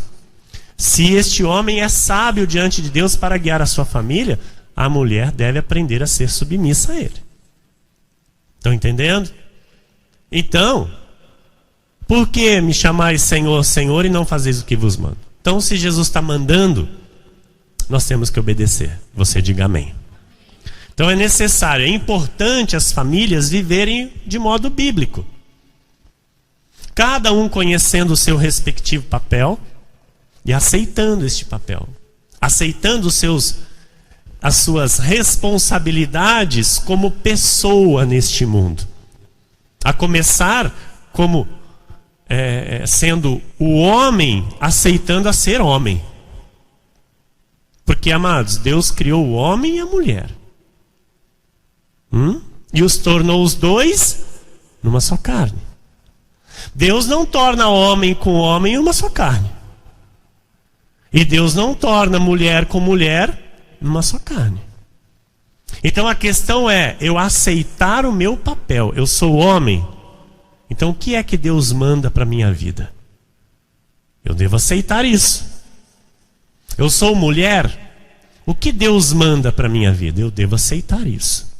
se este homem é sábio diante de Deus para guiar a sua família, a mulher deve aprender a ser submissa a ele. Estão entendendo? Então, por que me chamais Senhor, Senhor e não fazeis o que vos mando? Então, se Jesus está mandando, nós temos que obedecer. Você diga amém. Então é necessário, é importante as famílias viverem de modo bíblico. Cada um conhecendo o seu respectivo papel e aceitando este papel. Aceitando as suas responsabilidades como pessoa neste mundo. A começar como sendo o homem aceitando a ser homem. Porque, amados, Deus criou o homem e a mulher. E os tornou os dois numa só carne. Deus não torna homem com homem uma só carne. E Deus não torna mulher com mulher numa só carne. Então a questão é eu aceitar o meu papel. Eu sou homem. Então o que é que Deus manda para a minha vida? Eu devo aceitar isso. Eu sou mulher. O que Deus manda para a minha vida? Eu devo aceitar isso.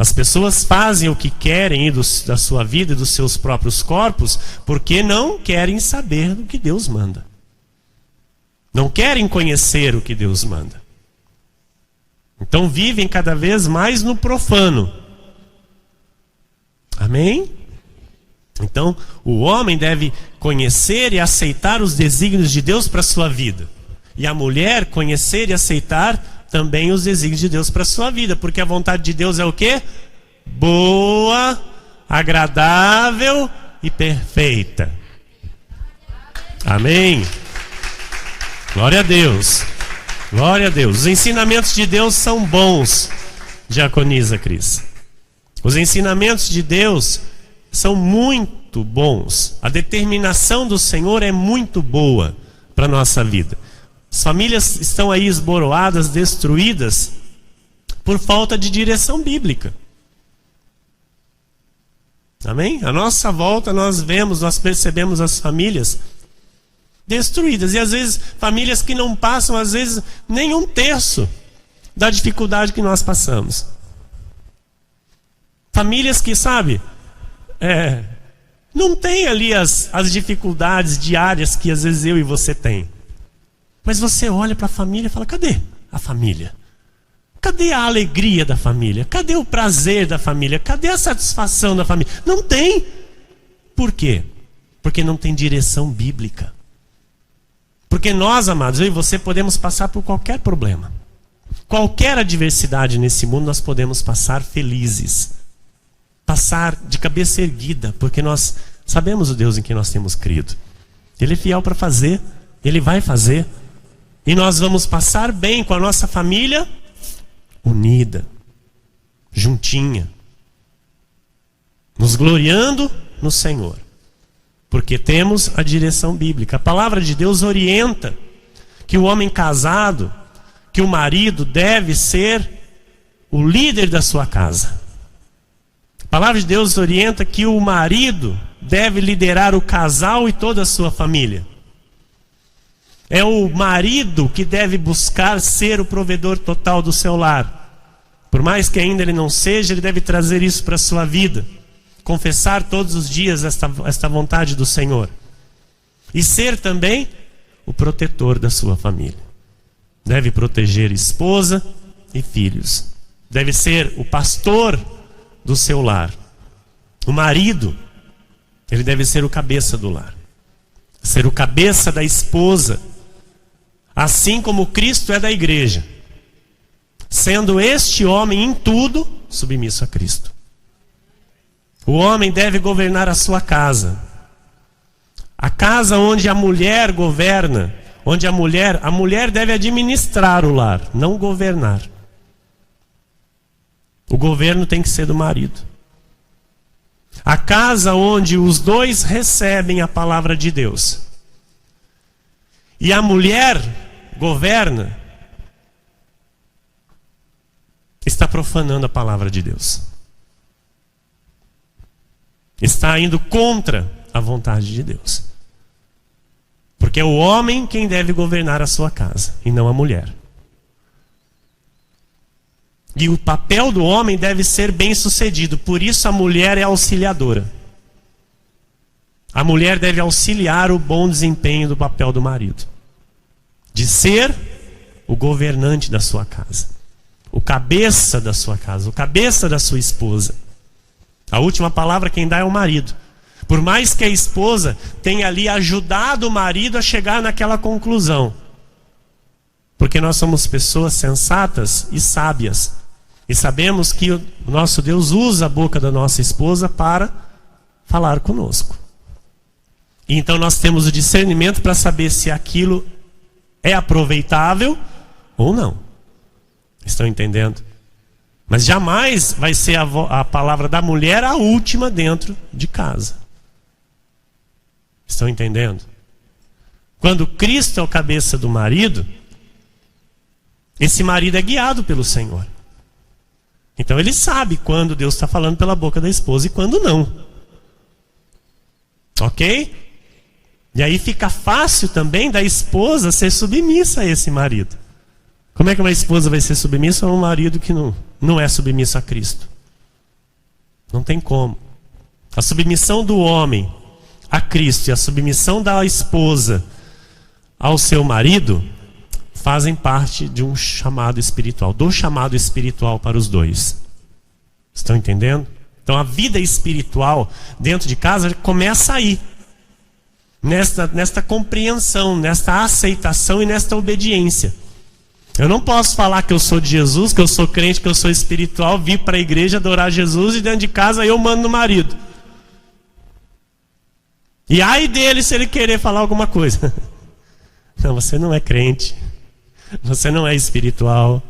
As pessoas fazem o que querem da sua vida e dos seus próprios corpos porque não querem saber do que Deus manda. Não querem conhecer o que Deus manda. Então vivem cada vez mais no profano. Amém? Então o homem deve conhecer e aceitar os desígnios de Deus para a sua vida. E a mulher conhecer e aceitar também os desígnios de Deus para a sua vida. Porque a vontade de Deus é o quê? Boa, agradável e perfeita. Amém? Glória a Deus. Glória a Deus. Os ensinamentos de Deus são bons, diaconisa Cris. Os ensinamentos de Deus são muito bons. A determinação do Senhor é muito boa para a nossa vida. As famílias estão aí esboroadas, destruídas, por falta de direção bíblica. Amém? À nossa volta nós percebemos as famílias destruídas. E às vezes famílias que não passam, às vezes, nem 1/3 da dificuldade que nós passamos. Famílias que, sabe, não tem ali as dificuldades diárias que às vezes eu e você tem. Mas você olha para a família e fala: cadê a família? Cadê a alegria da família? Cadê o prazer da família? Cadê a satisfação da família? Não tem. Por quê? Porque não tem direção bíblica. Porque nós, amados, eu e você podemos passar por qualquer problema. Qualquer adversidade nesse mundo nós podemos passar felizes. Passar de cabeça erguida, porque nós sabemos o Deus em que nós temos crido. Ele é fiel para fazer, Ele vai fazer. E nós vamos passar bem com a nossa família unida, juntinha, nos gloriando no Senhor, porque temos a direção bíblica. A palavra de Deus orienta que o homem casado, que o marido deve ser o líder da sua casa. A palavra de Deus orienta que o marido deve liderar o casal e toda a sua família. É o marido que deve buscar ser o provedor total do seu lar. Por mais que ainda ele não seja, ele deve trazer isso para a sua vida. Confessar todos os dias esta vontade do Senhor. E ser também o protetor da sua família. Deve proteger esposa e filhos. Deve ser o pastor do seu lar. O marido, ele deve ser o cabeça do lar. Ser o cabeça da esposa. Assim como Cristo é da igreja, sendo este homem em tudo submisso a Cristo. O homem deve governar a sua casa. A casa onde a mulher governa, onde a mulher deve administrar o lar, não governar. O governo tem que ser do marido. A casa onde os dois recebem a palavra de Deus e a mulher governa, está profanando a palavra de Deus. Está indo contra a vontade de Deus. Porque é o homem quem deve governar a sua casa, e não a mulher. E o papel do homem deve ser bem sucedido. Por isso a mulher é auxiliadora. A mulher deve auxiliar o bom desempenho do papel do marido. De ser o governante da sua casa. O cabeça da sua casa. O cabeça da sua esposa. A última palavra quem dá é o marido. Por mais que a esposa tenha ali ajudado o marido a chegar naquela conclusão. Porque nós somos pessoas sensatas e sábias. E sabemos que o nosso Deus usa a boca da nossa esposa para falar conosco. E então nós temos o discernimento para saber se aquilo é aproveitável ou não. Estão entendendo? Mas jamais vai ser a palavra da mulher a última dentro de casa. Estão entendendo? Quando Cristo é o cabeça do marido, esse marido é guiado pelo Senhor. Então ele sabe quando Deus está falando pela boca da esposa e quando não. Ok? E aí fica fácil também da esposa ser submissa a esse marido. Como é que uma esposa vai ser submissa a um marido que não é submisso a Cristo? Não tem como. A submissão do homem a Cristo e a submissão da esposa ao seu marido fazem parte de um chamado espiritual, do chamado espiritual para os dois. Estão entendendo? Então a vida espiritual dentro de casa começa aí. Nesta compreensão, nesta aceitação e nesta obediência. Eu não posso falar que eu sou de Jesus, que eu sou crente, que eu sou espiritual, vir para a igreja adorar Jesus e dentro de casa eu mando no marido. E ai dele se ele querer falar alguma coisa. Não, você não é crente. Você não é espiritual.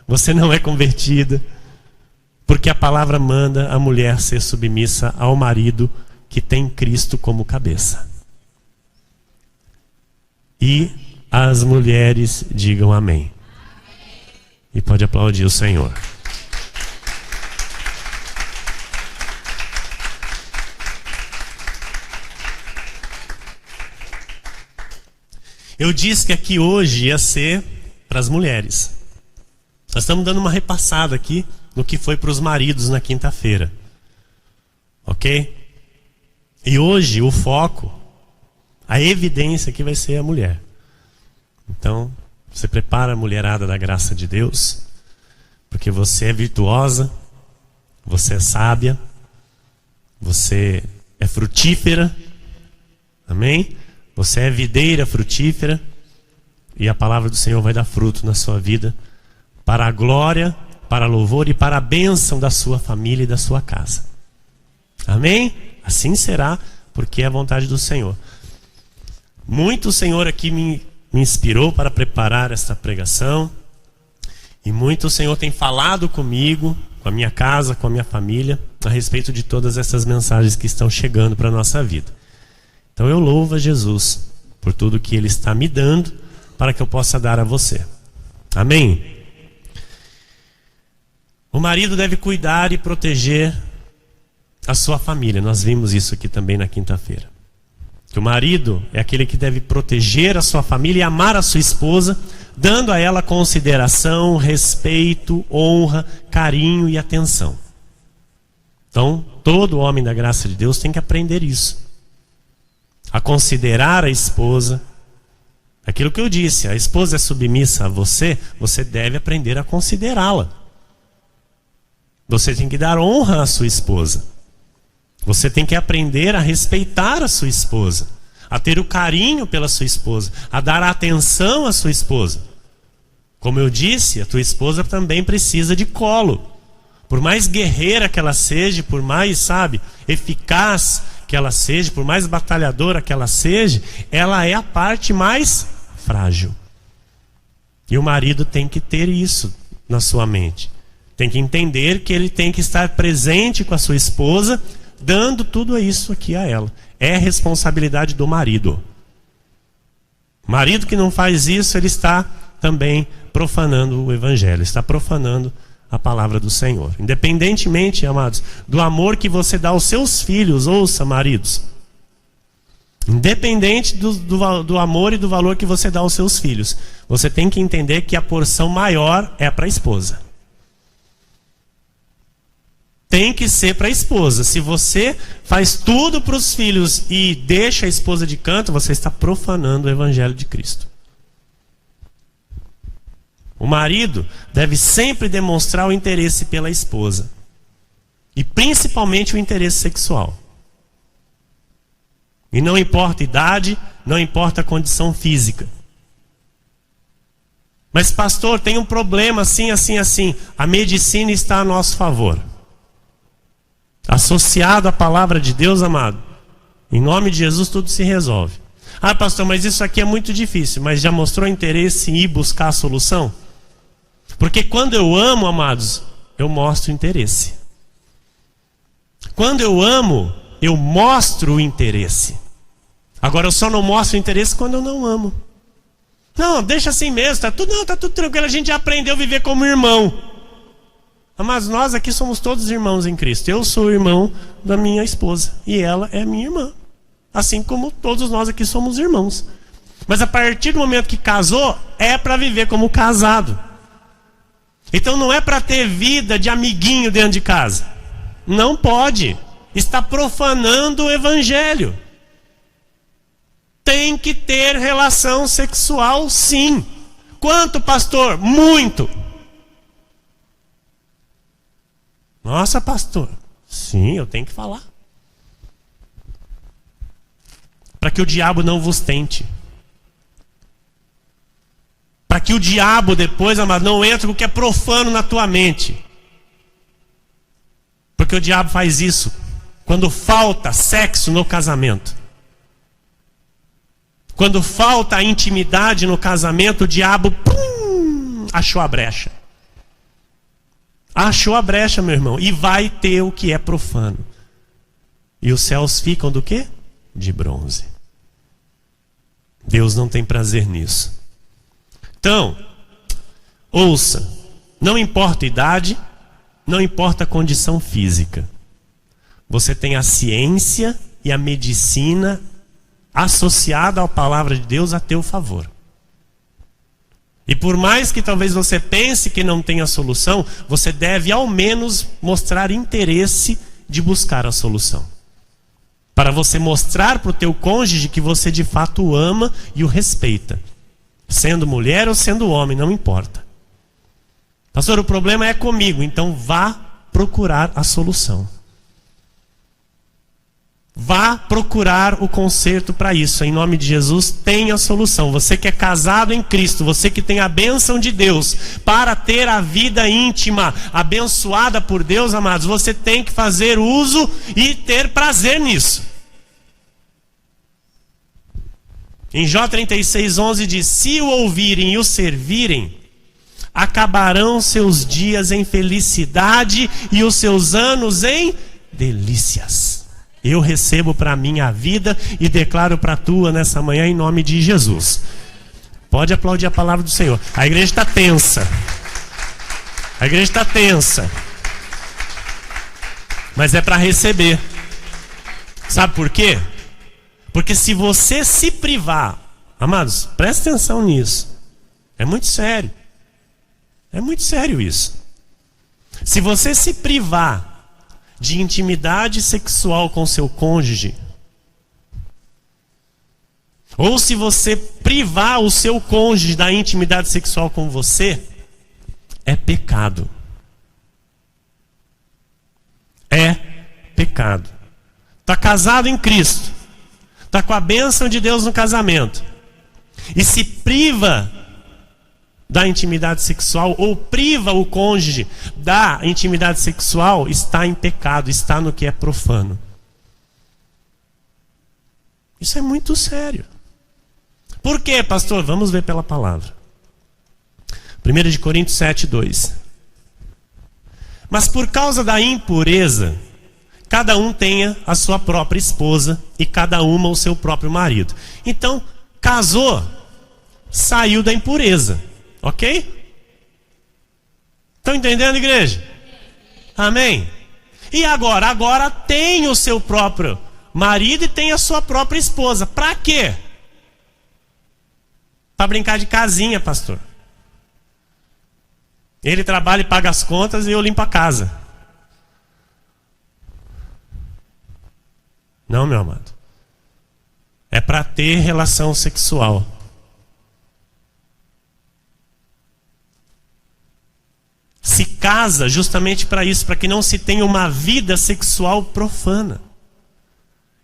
Você não é convertida. Porque a palavra manda a mulher ser submissa ao marido que tem Cristo como cabeça. E as mulheres digam amém. E pode aplaudir o Senhor. Eu disse que aqui hoje ia ser para as mulheres. Nós estamos dando uma repassada aqui no que foi para os maridos na quinta-feira. Ok? E hoje o foco, a evidência que vai ser a mulher. Então, você prepara a mulherada da graça de Deus, porque você é virtuosa, você é sábia, você é frutífera, amém? Você é videira frutífera, e a palavra do Senhor vai dar fruto na sua vida, para a glória, para louvor e para a bênção da sua família e da sua casa. Amém? Assim será, porque é a vontade do Senhor. Muito o Senhor aqui me inspirou para preparar esta pregação. E muito o Senhor tem falado comigo, com a minha casa, com a minha família, a respeito de todas essas mensagens que estão chegando para a nossa vida. Então eu louvo a Jesus por tudo que Ele está me dando para que eu possa dar a você. Amém? O marido deve cuidar e proteger a sua família. Nós vimos isso aqui também na quinta-feira. Que o marido é aquele que deve proteger a sua família e amar a sua esposa, dando a ela consideração, respeito, honra, carinho e atenção. Então, todo homem da graça de Deus tem que aprender isso. A considerar a esposa. Aquilo que eu disse, a esposa é submissa a você, você deve aprender a considerá-la. Você tem que dar honra à sua esposa. Você tem que aprender a respeitar a sua esposa, a ter o carinho pela sua esposa, a dar atenção à sua esposa. Como eu disse, a tua esposa também precisa de colo. Por mais guerreira que ela seja, por mais, eficaz que ela seja, por mais batalhadora que ela seja, ela é a parte mais frágil. E o marido tem que ter isso na sua mente. Tem que entender que ele tem que estar presente com a sua esposa, dando tudo isso aqui a ela. É responsabilidade do marido. O marido que não faz isso, ele está também profanando o evangelho, está profanando a palavra do Senhor. Independentemente, amados, do amor que você dá aos seus filhos, ouça, maridos. Independente do amor e do valor que você dá aos seus filhos, você tem que entender que a porção maior é para a esposa. Tem que ser para a esposa. Se você faz tudo para os filhos e deixa a esposa de canto, você está profanando o evangelho de Cristo. O marido deve sempre demonstrar o interesse pela esposa. E principalmente o interesse sexual. E não importa a idade, não importa a condição física. Mas pastor, tem um problema assim. A medicina está a nosso favor. Associado à palavra de Deus, amado, em nome de Jesus tudo se resolve. Ah, pastor, mas isso aqui é muito difícil. Mas já mostrou interesse em ir buscar a solução? Porque quando eu amo, amados, eu mostro interesse. Quando eu amo, eu mostro o interesse. Agora eu só não mostro o interesse quando eu não amo. Não, deixa assim mesmo, tá tudo tranquilo, a gente já aprendeu a viver como irmão. Mas nós aqui somos todos irmãos em Cristo. Eu sou o irmão da minha esposa e ela é minha irmã. Assim como todos nós aqui somos irmãos. Mas a partir do momento que casou, é para viver como casado. Então não é para ter vida de amiguinho dentro de casa. Não pode. Está profanando o evangelho. Tem que ter relação sexual, sim. Quanto, pastor? Muito. Nossa, pastor. Sim, eu tenho que falar. Para que o diabo não vos tente. Para que o diabo depois, amado, não entre com o que é profano na tua mente. Porque o diabo faz isso quando falta sexo no casamento. Quando falta intimidade no casamento, o diabo achou a brecha. Achou a brecha, meu irmão. E vai ter o que é profano. E os céus ficam do quê? De bronze. Deus não tem prazer nisso. Então, ouça. Não importa a idade, não importa a condição física. Você tem a ciência e a medicina associada à palavra de Deus a teu favor. E por mais que talvez você pense que não tenha solução, você deve ao menos mostrar interesse de buscar a solução. Para você mostrar para o teu cônjuge que você de fato o ama e o respeita. Sendo mulher ou sendo homem, não importa. Pastor, o problema é comigo, então vá procurar a solução. Vá procurar o conserto para isso. Em nome de Jesus, tem a solução. Você que é casado em Cristo, você que tem a bênção de Deus para ter a vida íntima abençoada por Deus, amados, você tem que fazer uso e ter prazer nisso. Em Jó 36:11 diz: se o ouvirem e o servirem, acabarão seus dias em felicidade e os seus anos em delícias. Eu recebo para mim a vida e declaro para a tua nessa manhã em nome de Jesus. Pode aplaudir a palavra do Senhor. A igreja está tensa. A igreja está tensa. Mas é para receber. Sabe por quê? Porque se você se privar, amados, presta atenção nisso. É muito sério. É muito sério isso. Se você se privar de intimidade sexual com seu cônjuge, ou se você privar o seu cônjuge da intimidade sexual com você, é pecado. É pecado. Está casado em Cristo, está com a bênção de Deus no casamento, e se priva da intimidade sexual, ou priva o cônjuge da intimidade sexual, está em pecado, está no que é profano. Isso é muito sério. Por quê, pastor? Vamos ver pela palavra. 1 Coríntios 7:2. Mas por causa da impureza, cada um tenha a sua própria esposa e cada uma o seu próprio marido. Então, casou, saiu da impureza. Ok? Estão entendendo, igreja? Amém? E agora? Agora tem o seu próprio marido e tem a sua própria esposa. Para quê? Para brincar de casinha, pastor. Ele trabalha e paga as contas e eu limpo a casa. Não, meu amado. É para ter relação sexual. Se casa justamente para isso, para que não se tenha uma vida sexual profana.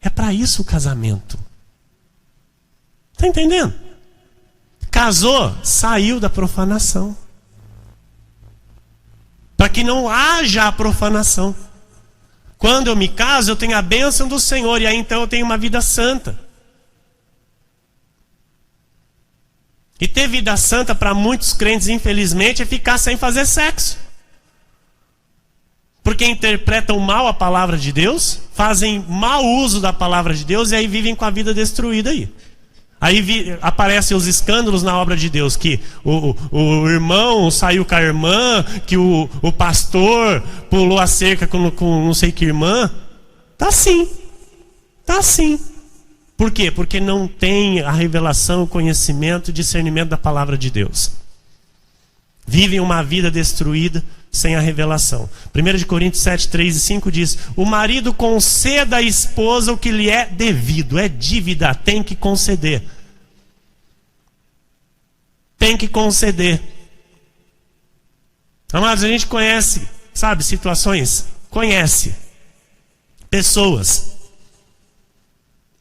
É para isso o casamento. Está entendendo? Casou, saiu da profanação. Para que não haja a profanação. Quando eu me caso, eu tenho a bênção do Senhor, e aí então eu tenho uma vida santa. E ter vida santa para muitos crentes, infelizmente, é ficar sem fazer sexo. Porque interpretam mal a palavra de Deus, fazem mau uso da palavra de Deus e aí vivem com a vida destruída aí. Aí aparecem os escândalos na obra de Deus, que o irmão saiu com a irmã, que o pastor pulou a cerca com não sei que irmã. Tá assim. Tá assim. Por quê? Porque não tem a revelação, o conhecimento, o discernimento da palavra de Deus. Vivem uma vida destruída, sem a revelação. 1 Coríntios 7, 3 e 5 diz: o marido conceda à esposa o que lhe é devido. É dívida, tem que conceder. Tem que conceder. Amados, a gente conhece, sabe, situações, conhece pessoas,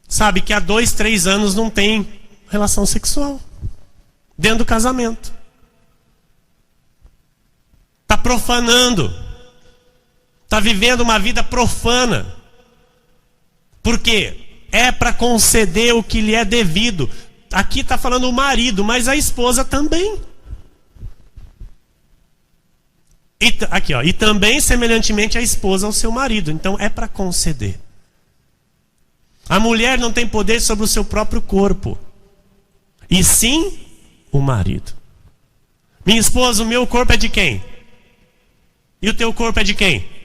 sabe, que há 2, 3 anos não tem relação sexual dentro do casamento. Está profanando, está vivendo uma vida profana. Por quê? É para conceder o que lhe é devido. Aqui está falando o marido, mas a esposa também. Aqui, ó, e também semelhantemente a esposa ao seu marido. Então é para conceder. A mulher não tem poder sobre o seu próprio corpo, e sim o marido. Minha esposa, o meu corpo é de quem? E o teu corpo é de quem?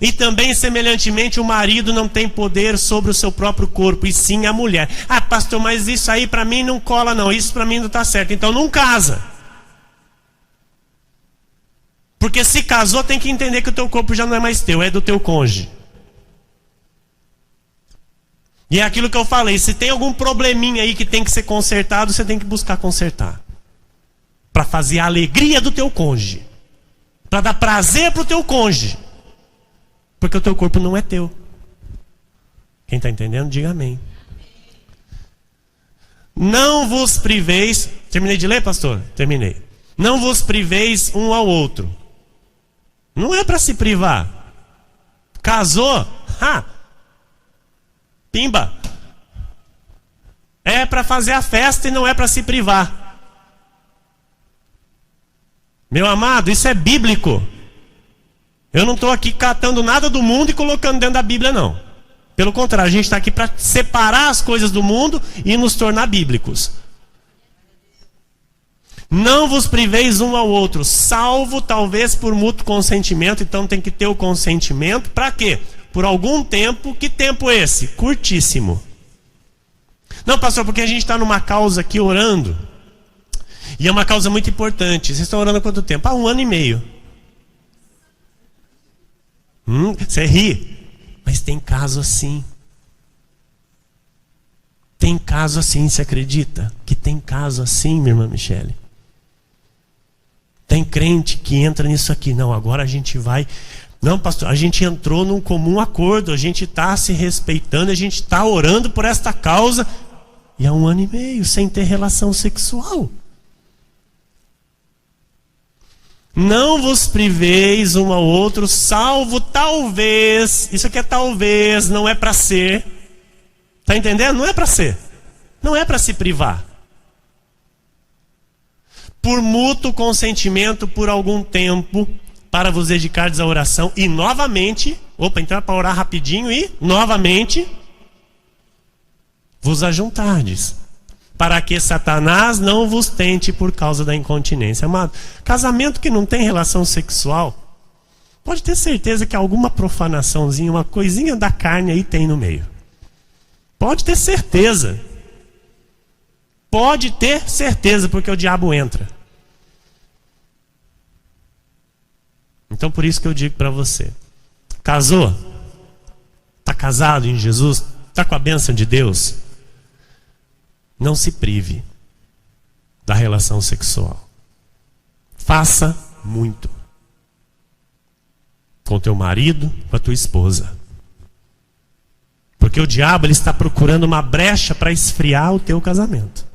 E também, semelhantemente, o marido não tem poder sobre o seu próprio corpo, e sim a mulher. Ah, pastor, mas isso aí para mim não cola não, isso para mim não está certo. Então não casa. Porque se casou, tem que entender que o teu corpo já não é mais teu, é do teu cônjuge. E é aquilo que eu falei, se tem algum probleminha aí que tem que ser consertado, você tem que buscar consertar. Para fazer a alegria do teu cônjuge. Para dar prazer para o teu cônjuge. Porque o teu corpo não é teu. Quem está entendendo, diga amém. Não vos priveis... Terminei de ler, pastor? Terminei. Não vos priveis um ao outro. Não é para se privar. Casou? Pimba. É para fazer a festa e não é para se privar. Meu amado, isso é bíblico. Eu não estou aqui catando nada do mundo e colocando dentro da Bíblia, não. Pelo contrário, a gente está aqui para separar as coisas do mundo e nos tornar bíblicos. Não vos priveis um ao outro, salvo talvez por mútuo consentimento. Então tem que ter o consentimento. Para quê? Por algum tempo. Que tempo esse? Curtíssimo. Não, pastor, porque a gente está numa causa aqui orando. E é uma causa muito importante. Vocês estão orando há quanto tempo? 1 ano e meio. Você ri. Mas tem caso assim. Tem caso assim, você acredita? Que tem caso assim, minha irmã Michele? Tem crente que entra nisso aqui. Não, agora a gente vai... Não, pastor, a gente entrou num comum acordo. A gente está se respeitando. A gente está orando por esta causa. E há 1 ano e meio, sem ter relação sexual. Não vos priveis um ao outro, salvo talvez... Isso aqui é talvez, não é para ser. Está entendendo? Não é para ser. Não é para se privar. Por mútuo consentimento por algum tempo, para vos dedicardes à oração, e novamente, então é para orar rapidinho, e novamente vos ajuntardes, para que Satanás não vos tente por causa da incontinência. Amado, casamento que não tem relação sexual, pode ter certeza que alguma profanaçãozinha, uma coisinha da carne aí tem no meio. Pode ter certeza. Pode ter certeza, porque o diabo entra. Então por isso que eu digo para você: casou? Está casado em Jesus? Está com a bênção de Deus? Não se prive da relação sexual. Faça muito. Com teu marido, com a tua esposa. Porque o diabo ele está procurando uma brecha para esfriar o teu casamento.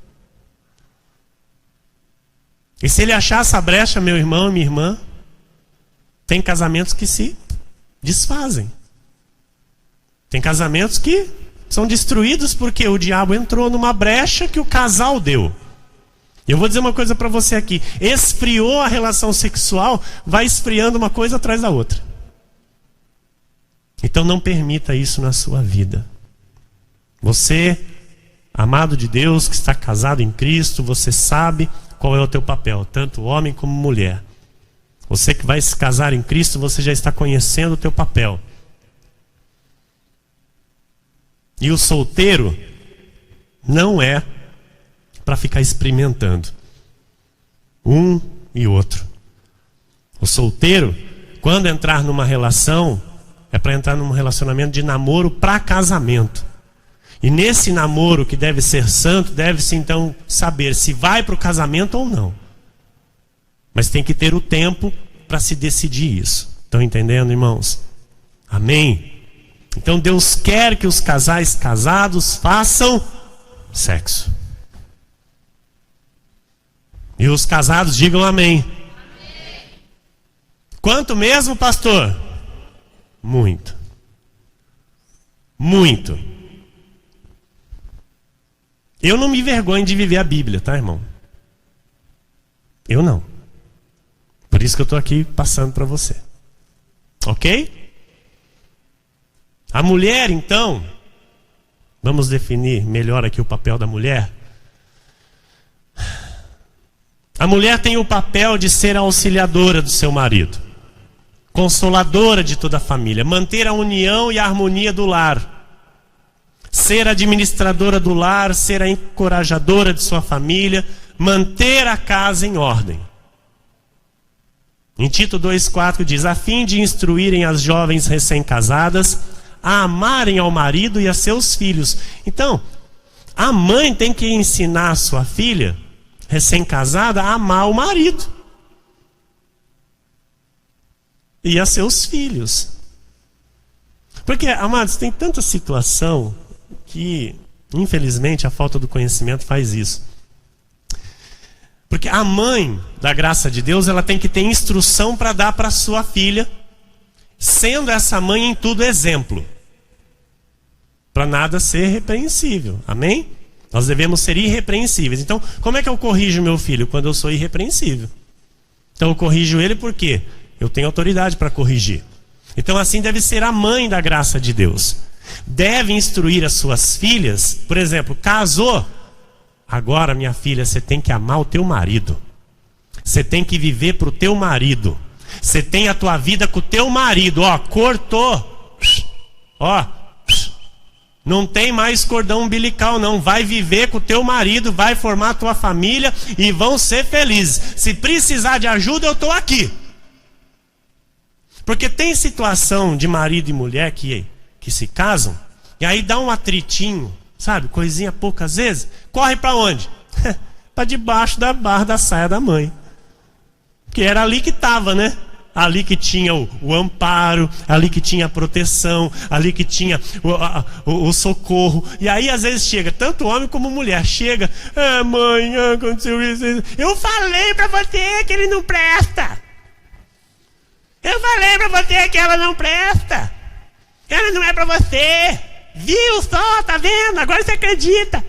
E se ele achar essa brecha, meu irmão e minha irmã, tem casamentos que se desfazem. Tem casamentos que são destruídos porque o diabo entrou numa brecha que o casal deu. Eu vou dizer uma coisa para você aqui: esfriou a relação sexual, vai esfriando uma coisa atrás da outra. Então não permita isso na sua vida. Você, amado de Deus, que está casado em Cristo, você sabe qual é o teu papel, tanto homem como mulher. Você que vai se casar em Cristo, você já está conhecendo o teu papel. E o solteiro não é para ficar experimentando. um e outro. O solteiro, quando entrar numa relação, é para entrar num relacionamento de namoro para casamento. E nesse namoro que deve ser santo, deve-se então saber se vai para o casamento ou não. Mas tem que ter o tempo para se decidir isso. Estão entendendo, irmãos? Amém? Então Deus quer que os casais casados façam sexo. E os casados digam amém. Quanto mesmo, pastor? Muito. Muito. Eu não me envergonho de viver a Bíblia, tá, irmão? Eu não. Por isso que eu estou aqui passando para você. Ok? A mulher, então, vamos definir melhor aqui o papel da mulher. A mulher tem o papel de ser a auxiliadora do seu marido, consoladora de toda a família, manter a união e a harmonia do lar, ser administradora do lar, ser a encorajadora de sua família, manter a casa em ordem. Em Tito 2,4 diz: a fim de instruírem as jovens recém-casadas a amarem ao marido e a seus filhos. Então, a mãe tem que ensinar a sua filha recém-casada a amar o marido e a seus filhos. Porque, amados, tem tanta situação que, infelizmente, a falta do conhecimento faz isso. Porque a mãe da graça de Deus, ela tem que ter instrução para dar para sua filha, sendo essa mãe em tudo exemplo, para nada ser repreensível. Amém? Nós devemos ser irrepreensíveis. Então, como é que eu corrijo meu filho? Quando eu sou irrepreensível. Então eu corrijo ele porque eu tenho autoridade para corrigir. Então assim deve ser a mãe da graça de Deus. Deve instruir as suas filhas. Por exemplo, casou. Agora, minha filha, você tem que amar o teu marido. Você tem que viver para o teu marido. Você tem a tua vida com o teu marido. Ó, cortou. Ó, não tem mais cordão umbilical, não. Vai viver com o teu marido, vai formar a tua família e vão ser felizes. Se precisar de ajuda, eu estou aqui. Porque tem situação de marido e mulher que se casam, e aí dá um atritinho, sabe? Coisinha poucas vezes. Corre para onde? Para debaixo da barra da saia da mãe. Que era ali que estava, né? Ali que tinha o amparo, ali que tinha a proteção, ali que tinha o socorro. E aí às vezes chega, tanto homem como mulher, chega: ah, mãe, aconteceu isso. Eu falei pra você que ele não presta. Eu falei pra você que ela não presta. Ela não é pra você. Viu só, tá vendo? Agora você acredita.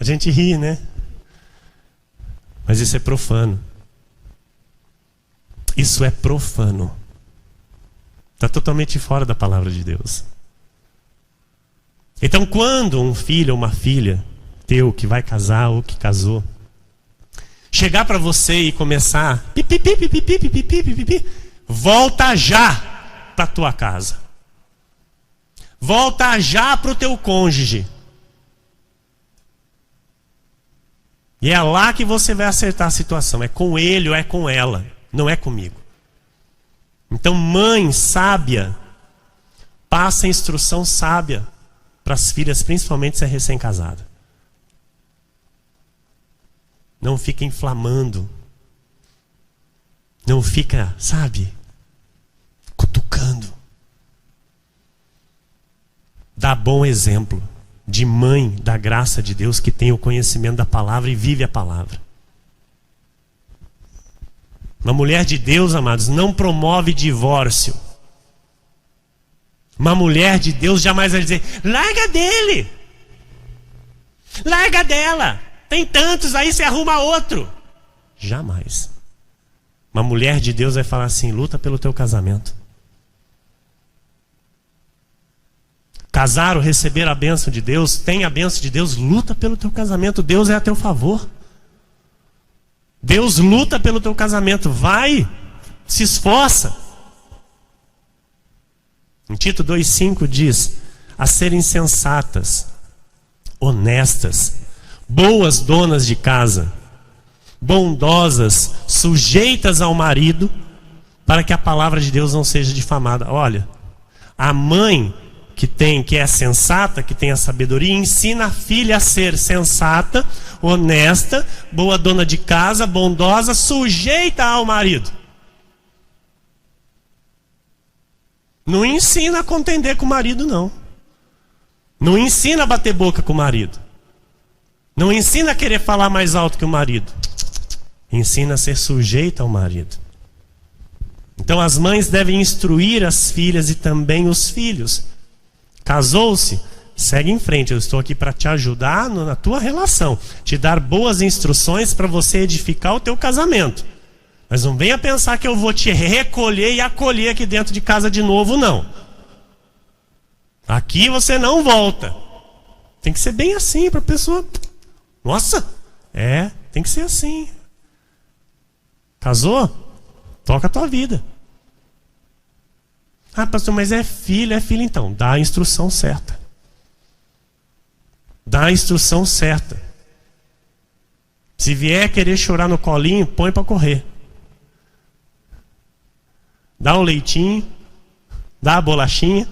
A gente ri, né? Mas isso é profano. Isso é profano. Está totalmente fora da palavra de Deus. Então, quando um filho ou uma filha teu que vai casar ou que casou, chegar para você e começar volta já para a tua casa. Volta já para o teu cônjuge. E é lá que você vai acertar a situação. É com ele ou é com ela. Não é comigo. Então, mãe sábia, passa a instrução sábia para as filhas, principalmente se é recém-casada. Não fica inflamando. Não fica, sabe, cutucando. Dá bom exemplo de mãe da graça de Deus que tem o conhecimento da palavra e vive a palavra. Uma mulher de Deus, amados, não promove divórcio. Uma mulher de Deus jamais vai dizer: larga dele, larga dela, tem tantos aí, você arruma outro. Jamais. Uma mulher de Deus vai falar assim: luta pelo teu casamento. Casar ou receber a bênção de Deus, tem a bênção de Deus, luta pelo teu casamento. Deus é a teu favor. Deus luta pelo teu casamento. Vai, se esforça. Em Tito 2,5 diz: a serem sensatas, honestas, boas donas de casa, bondosas, sujeitas ao marido, para que a palavra de Deus não seja difamada. Olha, a mãe que é sensata, que tem a sabedoria, ensina a filha a ser sensata, honesta, boa dona de casa, bondosa, sujeita ao marido. Não ensina a contender com o marido, não. Não ensina a bater boca com o marido. Não ensina a querer falar mais alto que o marido. Ensina a ser sujeita ao marido. Então as mães devem instruir as filhas e também os filhos. Casou-se? Segue em frente. Eu estou aqui para te ajudar na tua relação. Te dar boas instruções para você edificar o teu casamento. Mas não venha pensar que eu vou te recolher e acolher aqui dentro de casa de novo, não. Aqui você não volta. Tem que ser bem assim para a pessoa... Nossa, tem que ser assim. Casou? Toca a tua vida. Ah, pastor, mas é filho então. Dá a instrução certa. Dá a instrução certa. Se vier querer chorar no colinho, põe para correr. Dá um leitinho, dá a bolachinha.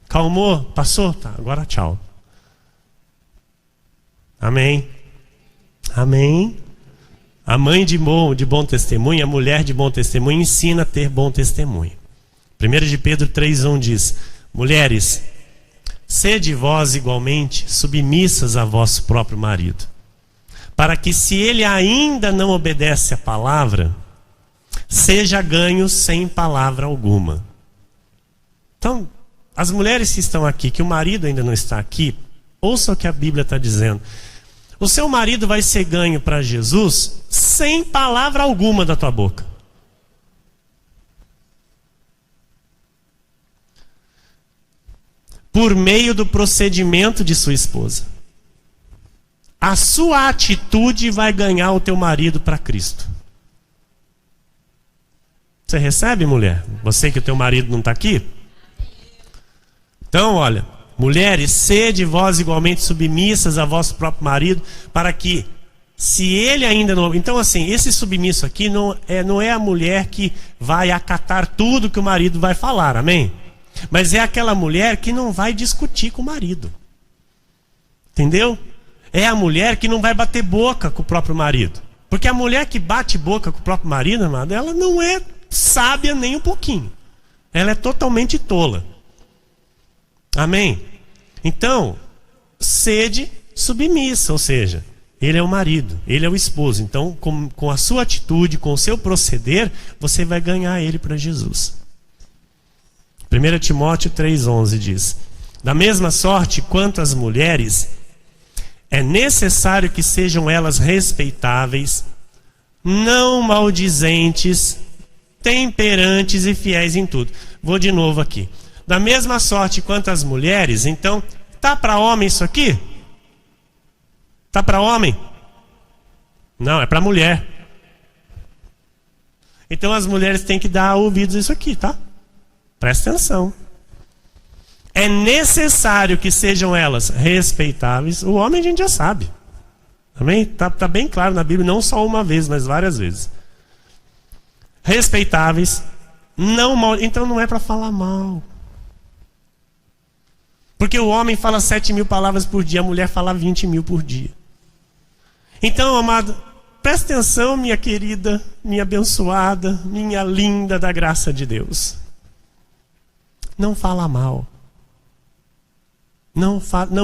Calmou? Passou? Tá, agora tchau. Amém. Amém. A mãe de bom testemunho, a mulher de bom testemunho, ensina a ter bom testemunho. 1 de Pedro 3,1 diz: mulheres, sede vós igualmente submissas a vosso próprio marido, para que, se ele ainda não obedece à palavra, seja ganho sem palavra alguma. Então, as mulheres que estão aqui, que o marido ainda não está aqui, ouça o que a Bíblia está dizendo. O seu marido vai ser ganho para Jesus sem palavra alguma da tua boca. Por meio do procedimento de sua esposa. A sua atitude vai ganhar o teu marido para Cristo. Você recebe, mulher? Você que o teu marido não está aqui? Então, olha, mulheres, sede vós igualmente submissas a vosso próprio marido, para que, se ele ainda não... Então, assim, esse submisso aqui não é a mulher que vai acatar tudo que o marido vai falar, amém? Mas é aquela mulher que não vai discutir com o marido. Entendeu? É a mulher que não vai bater boca com o próprio marido. Porque a mulher que bate boca com o próprio marido, amado, ela não é sábia nem um pouquinho. Ela é totalmente tola. Amém? Então, sede submissa, ou seja, ele é o marido, ele é o esposo. Então, com a sua atitude, com o seu proceder, você vai ganhar ele para Jesus. 1 Timóteo 3,11 diz: da mesma sorte quanto as mulheres, é necessário que sejam elas respeitáveis, não maldizentes, temperantes e fiéis em tudo. Vou de novo aqui. Da mesma sorte quanto as mulheres, então, tá para homem isso aqui? Tá para homem? Não, é para mulher. Então as mulheres têm que dar ouvidos a isso aqui, tá? Presta atenção. É necessário que sejam elas respeitáveis. O homem a gente já sabe. Amém? Tá bem claro na Bíblia, não só uma vez, mas várias vezes. Respeitáveis, não mal. Então não é para falar mal. Porque o homem fala 7.000 palavras por dia, a mulher fala 20.000 por dia. Então, amado, presta atenção, minha querida, minha abençoada, minha linda da graça de Deus. Não fala mal. Não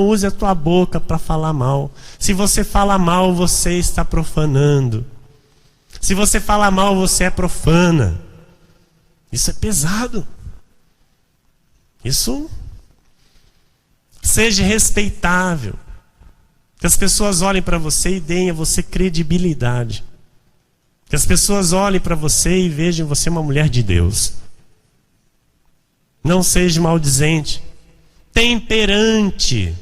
use a tua boca para falar mal. Se você fala mal, você está profanando. Se você fala mal, você é profana. Isso é pesado. Isso... Seja respeitável. Que as pessoas olhem para você e deem a você credibilidade. Que as pessoas olhem para você e vejam você uma mulher de Deus. Não seja maldizente. Temperante.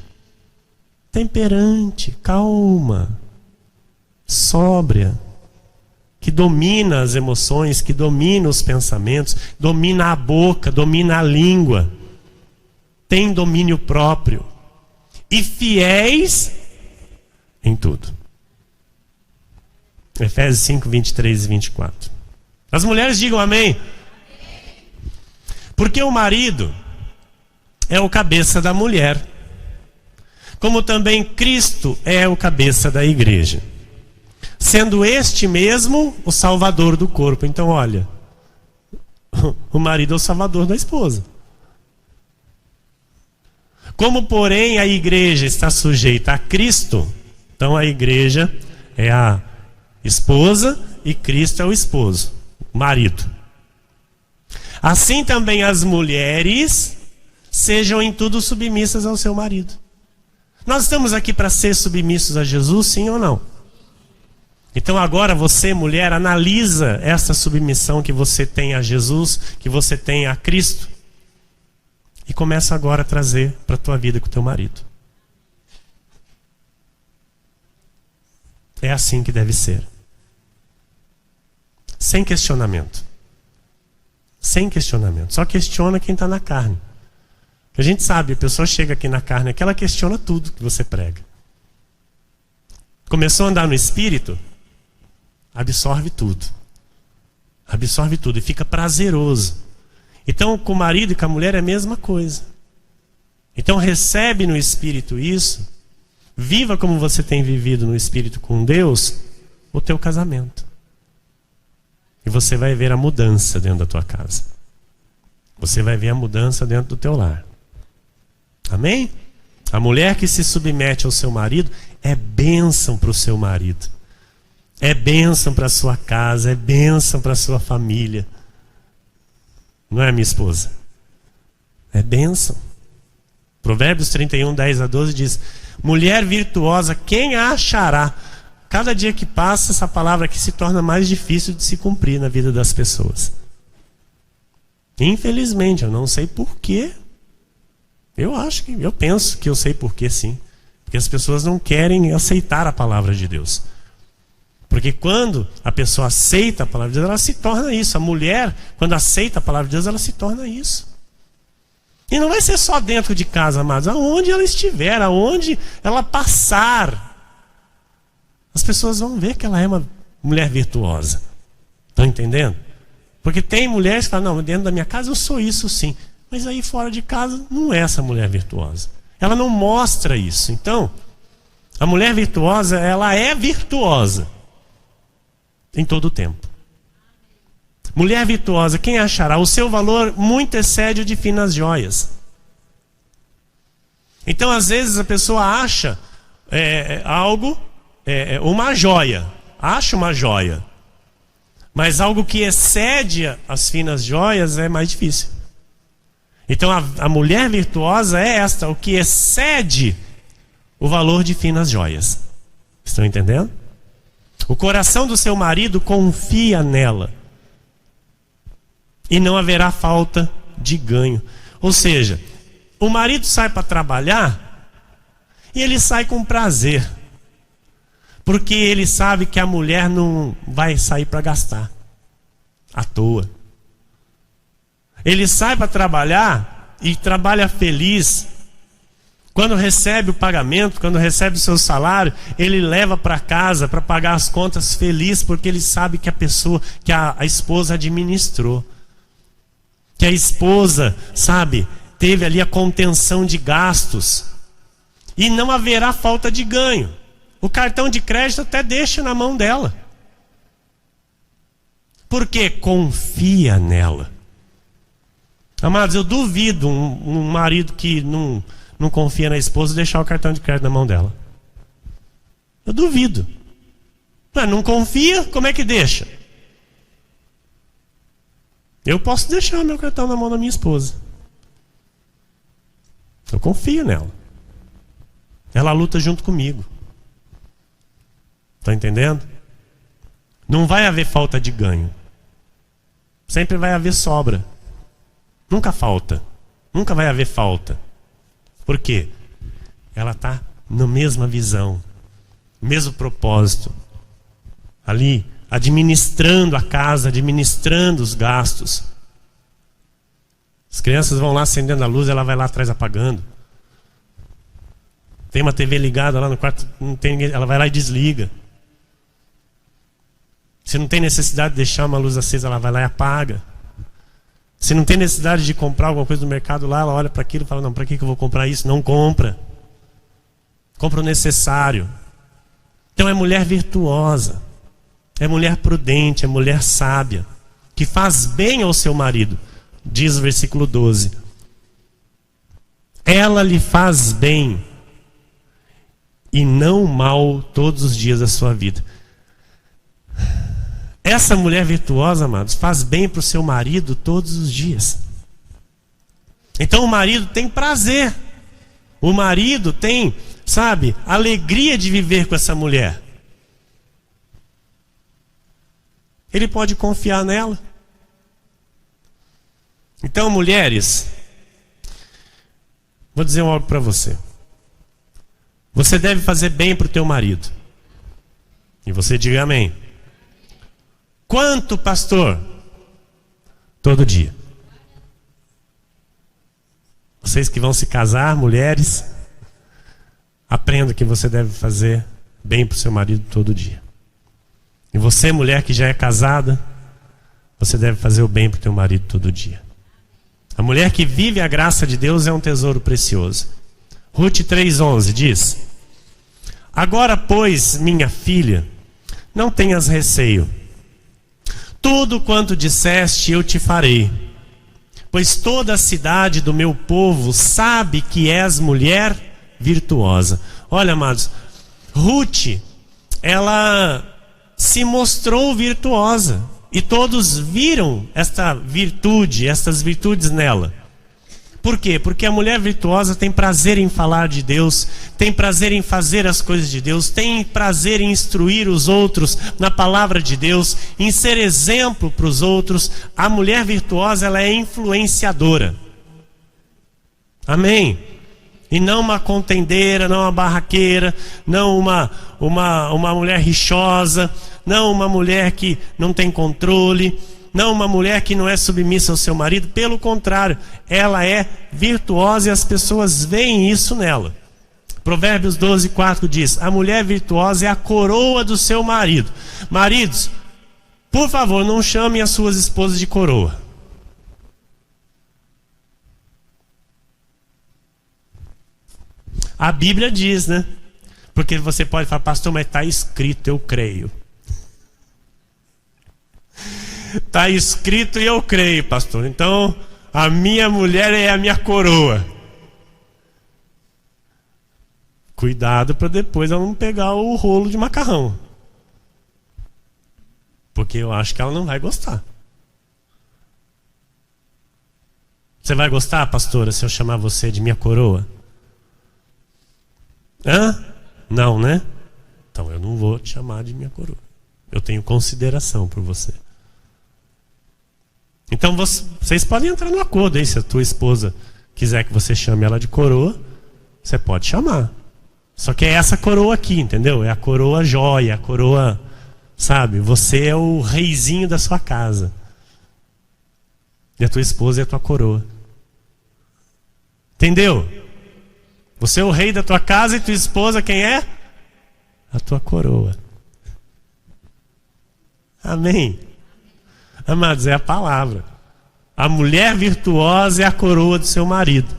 Temperante, calma. Sóbria. Que domina as emoções, que domina os pensamentos, domina a boca, domina a língua. Tem domínio próprio. E fiéis em tudo. Efésios 5, 23 e 24. As mulheres digam amém. Porque o marido é o cabeça da mulher, como também Cristo é o cabeça da igreja, sendo este mesmo o salvador do corpo. Então olha, o marido é o salvador da esposa. Como porém a igreja está sujeita a Cristo, então a igreja é a esposa e Cristo é o esposo, o marido. Assim também as mulheres sejam em tudo submissas ao seu marido. Nós estamos aqui para ser submissos a Jesus, sim ou não? Então agora você, mulher, analisa essa submissão que você tem a Jesus, que você tem a Cristo, e começa agora a trazer para a tua vida com o teu marido. É assim que deve ser. Sem questionamento. Sem questionamento. Só questiona quem está na carne. A gente sabe, a pessoa chega aqui na carne, que ela questiona tudo que você prega. Começou a andar no Espírito, absorve tudo. Absorve tudo e fica prazeroso. Então, com o marido e com a mulher é a mesma coisa. Então, recebe no Espírito isso, viva como você tem vivido no Espírito com Deus, o teu casamento. E você vai ver a mudança dentro da tua casa. Você vai ver a mudança dentro do teu lar. Amém? A mulher que se submete ao seu marido é bênção para o seu marido. É bênção para a sua casa, é bênção para a sua família. Não é, minha esposa? É bênção. Provérbios 31, 10 a 12 diz: mulher virtuosa, quem a achará? Cada dia que passa, essa palavra aqui se torna mais difícil de se cumprir na vida das pessoas. Infelizmente, eu não sei porquê. Eu penso que eu sei porquê, sim. Porque as pessoas não querem aceitar a palavra de Deus. Porque quando a pessoa aceita a palavra de Deus, ela se torna isso. A mulher, quando aceita a palavra de Deus, ela se torna isso. E não vai ser só dentro de casa, amados. Aonde ela estiver, aonde ela passar, as pessoas vão ver que ela é uma mulher virtuosa. Estão entendendo? Porque tem mulheres que falam, não, dentro da minha casa eu sou isso sim. Mas aí fora de casa não é essa mulher virtuosa. Ela não mostra isso. Então, a mulher virtuosa, ela é virtuosa em todo o tempo. Mulher virtuosa, quem achará? O seu valor muito excede o de finas joias. Então, às vezes, a pessoa acha algo, uma joia. Acha uma joia. Mas algo que excede as finas joias é mais difícil. Então, a mulher virtuosa é esta, o que excede o valor de finas joias. Estão entendendo? O coração do seu marido confia nela. E não haverá falta de ganho. Ou seja, o marido sai para trabalhar e ele sai com prazer. Porque ele sabe que a mulher não vai sair para gastar à toa. Ele sai para trabalhar e trabalha feliz. Quando recebe o pagamento, quando recebe o seu salário, ele leva para casa para pagar as contas feliz, porque ele sabe que a esposa administrou. Que a esposa, sabe, teve ali a contenção de gastos. E não haverá falta de ganho. O cartão de crédito até deixa na mão dela. Porque confia nela. Amados, eu duvido um marido que não confia na esposa deixar o cartão de crédito na mão dela. Eu duvido. Não confia, como é que deixa? Eu posso deixar meu cartão na mão da minha esposa. Eu confio nela. Ela luta junto comigo. Está entendendo? Não vai haver falta de ganho. Sempre vai haver sobra. Nunca falta. Nunca vai haver falta. Por quê? Ela está na mesma visão, mesmo propósito. Ali, administrando a casa, administrando os gastos. As crianças vão lá acendendo a luz, ela vai lá atrás apagando. Tem uma TV ligada lá no quarto, não tem ninguém, ela vai lá e desliga. Se não tem necessidade de deixar uma luz acesa, ela vai lá e apaga. Se não tem necessidade de comprar alguma coisa no mercado lá, ela olha para aquilo e fala, não, para que eu vou comprar isso? Não compra. Compra o necessário. Então é mulher virtuosa, é mulher prudente, é mulher sábia, que faz bem ao seu marido, diz o versículo 12. Ela lhe faz bem e não mal todos os dias da sua vida. Essa mulher virtuosa, amados, faz bem para o seu marido todos os dias. Então o marido tem prazer. O marido tem, sabe, alegria de viver com essa mulher. Ele pode confiar nela. Então, mulheres, vou dizer algo para você. Você deve fazer bem para o teu marido. E você diga amém. Quanto, pastor? Todo dia. Vocês que vão se casar, mulheres, aprenda que você deve fazer bem para o seu marido todo dia. E você, mulher que já é casada, você deve fazer o bem para o teu marido todo dia. A mulher que vive a graça de Deus é um tesouro precioso. Ruth 3,11 diz: agora, pois, minha filha, não tenhas receio. Tudo quanto disseste eu te farei, pois toda a cidade do meu povo sabe que és mulher virtuosa. Olha, amados, Ruth, ela se mostrou virtuosa, e todos viram esta virtude, estas virtudes nela. Por quê? Porque a mulher virtuosa tem prazer em falar de Deus, tem prazer em fazer as coisas de Deus, tem prazer em instruir os outros na palavra de Deus, em ser exemplo para os outros. A mulher virtuosa, ela é influenciadora. Amém? E não uma contendeira, não uma barraqueira, não uma mulher rixosa, não uma mulher que não tem controle, não uma mulher que não é submissa ao seu marido. Pelo contrário, ela é virtuosa e as pessoas veem isso nela. Provérbios 12:4 diz: a mulher virtuosa é a coroa do seu marido. Maridos, por favor, não chamem as suas esposas de coroa. A Bíblia diz, né? Porque você pode falar, pastor, mas está escrito, eu creio. Está escrito e eu creio, pastor. Então, a minha mulher é a minha coroa. Cuidado para depois ela não pegar o rolo de macarrão. Porque eu acho que ela não vai gostar. Você vai gostar, pastora, se eu chamar você de minha coroa? Hã? Não, né? Então eu não vou te chamar de minha coroa. Eu tenho consideração por você. Então vocês podem entrar no acordo aí. Se a tua esposa quiser que você chame ela de coroa, você pode chamar. Só que é essa coroa aqui, entendeu? É a coroa joia, a coroa, sabe? Você é o reizinho da sua casa. E a tua esposa é a tua coroa. Entendeu? Você é o rei da tua casa e tua esposa quem é? A tua coroa. Amém? Amados, é a palavra. A mulher virtuosa é a coroa do seu marido.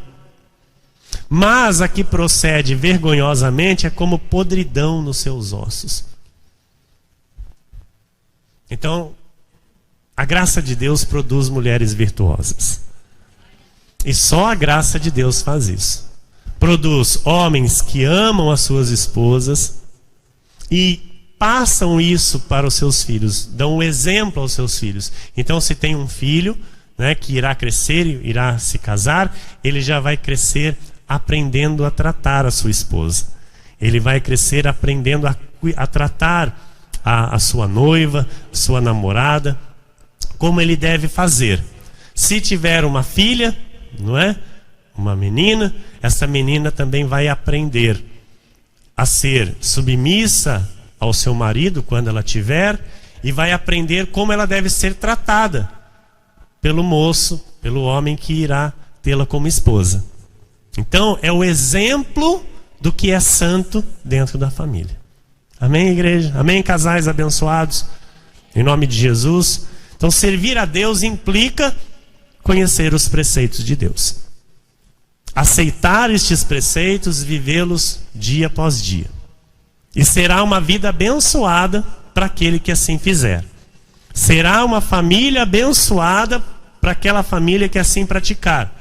Mas a que procede vergonhosamente é como podridão nos seus ossos. Então, a graça de Deus produz mulheres virtuosas. E só a graça de Deus faz isso. Produz homens que amam as suas esposas e passam isso para os seus filhos, dão um exemplo aos seus filhos. Então, se tem um filho, né, que irá crescer, irá se casar, ele já vai crescer aprendendo a tratar a sua esposa. Ele vai crescer aprendendo a tratar a sua noiva, a sua namorada, como ele deve fazer. Se tiver uma filha, não é? Uma menina, essa menina também vai aprender a ser submissa ao seu marido quando ela tiver, e vai aprender como ela deve ser tratada pelo moço, pelo homem que irá tê-la como esposa. Então é o exemplo do que é santo dentro da família. Amém, igreja? Amém, casais abençoados? Em nome de Jesus. Então, servir a Deus implica conhecer os preceitos de Deus. Aceitar estes preceitos, vivê-los dia após dia. E será uma vida abençoada para aquele que assim fizer. Será uma família abençoada para aquela família que assim praticar.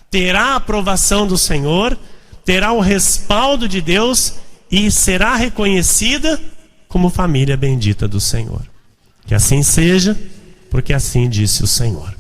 Terá a aprovação do Senhor, terá o respaldo de Deus e será reconhecida como família bendita do Senhor. Que assim seja, porque assim disse o Senhor.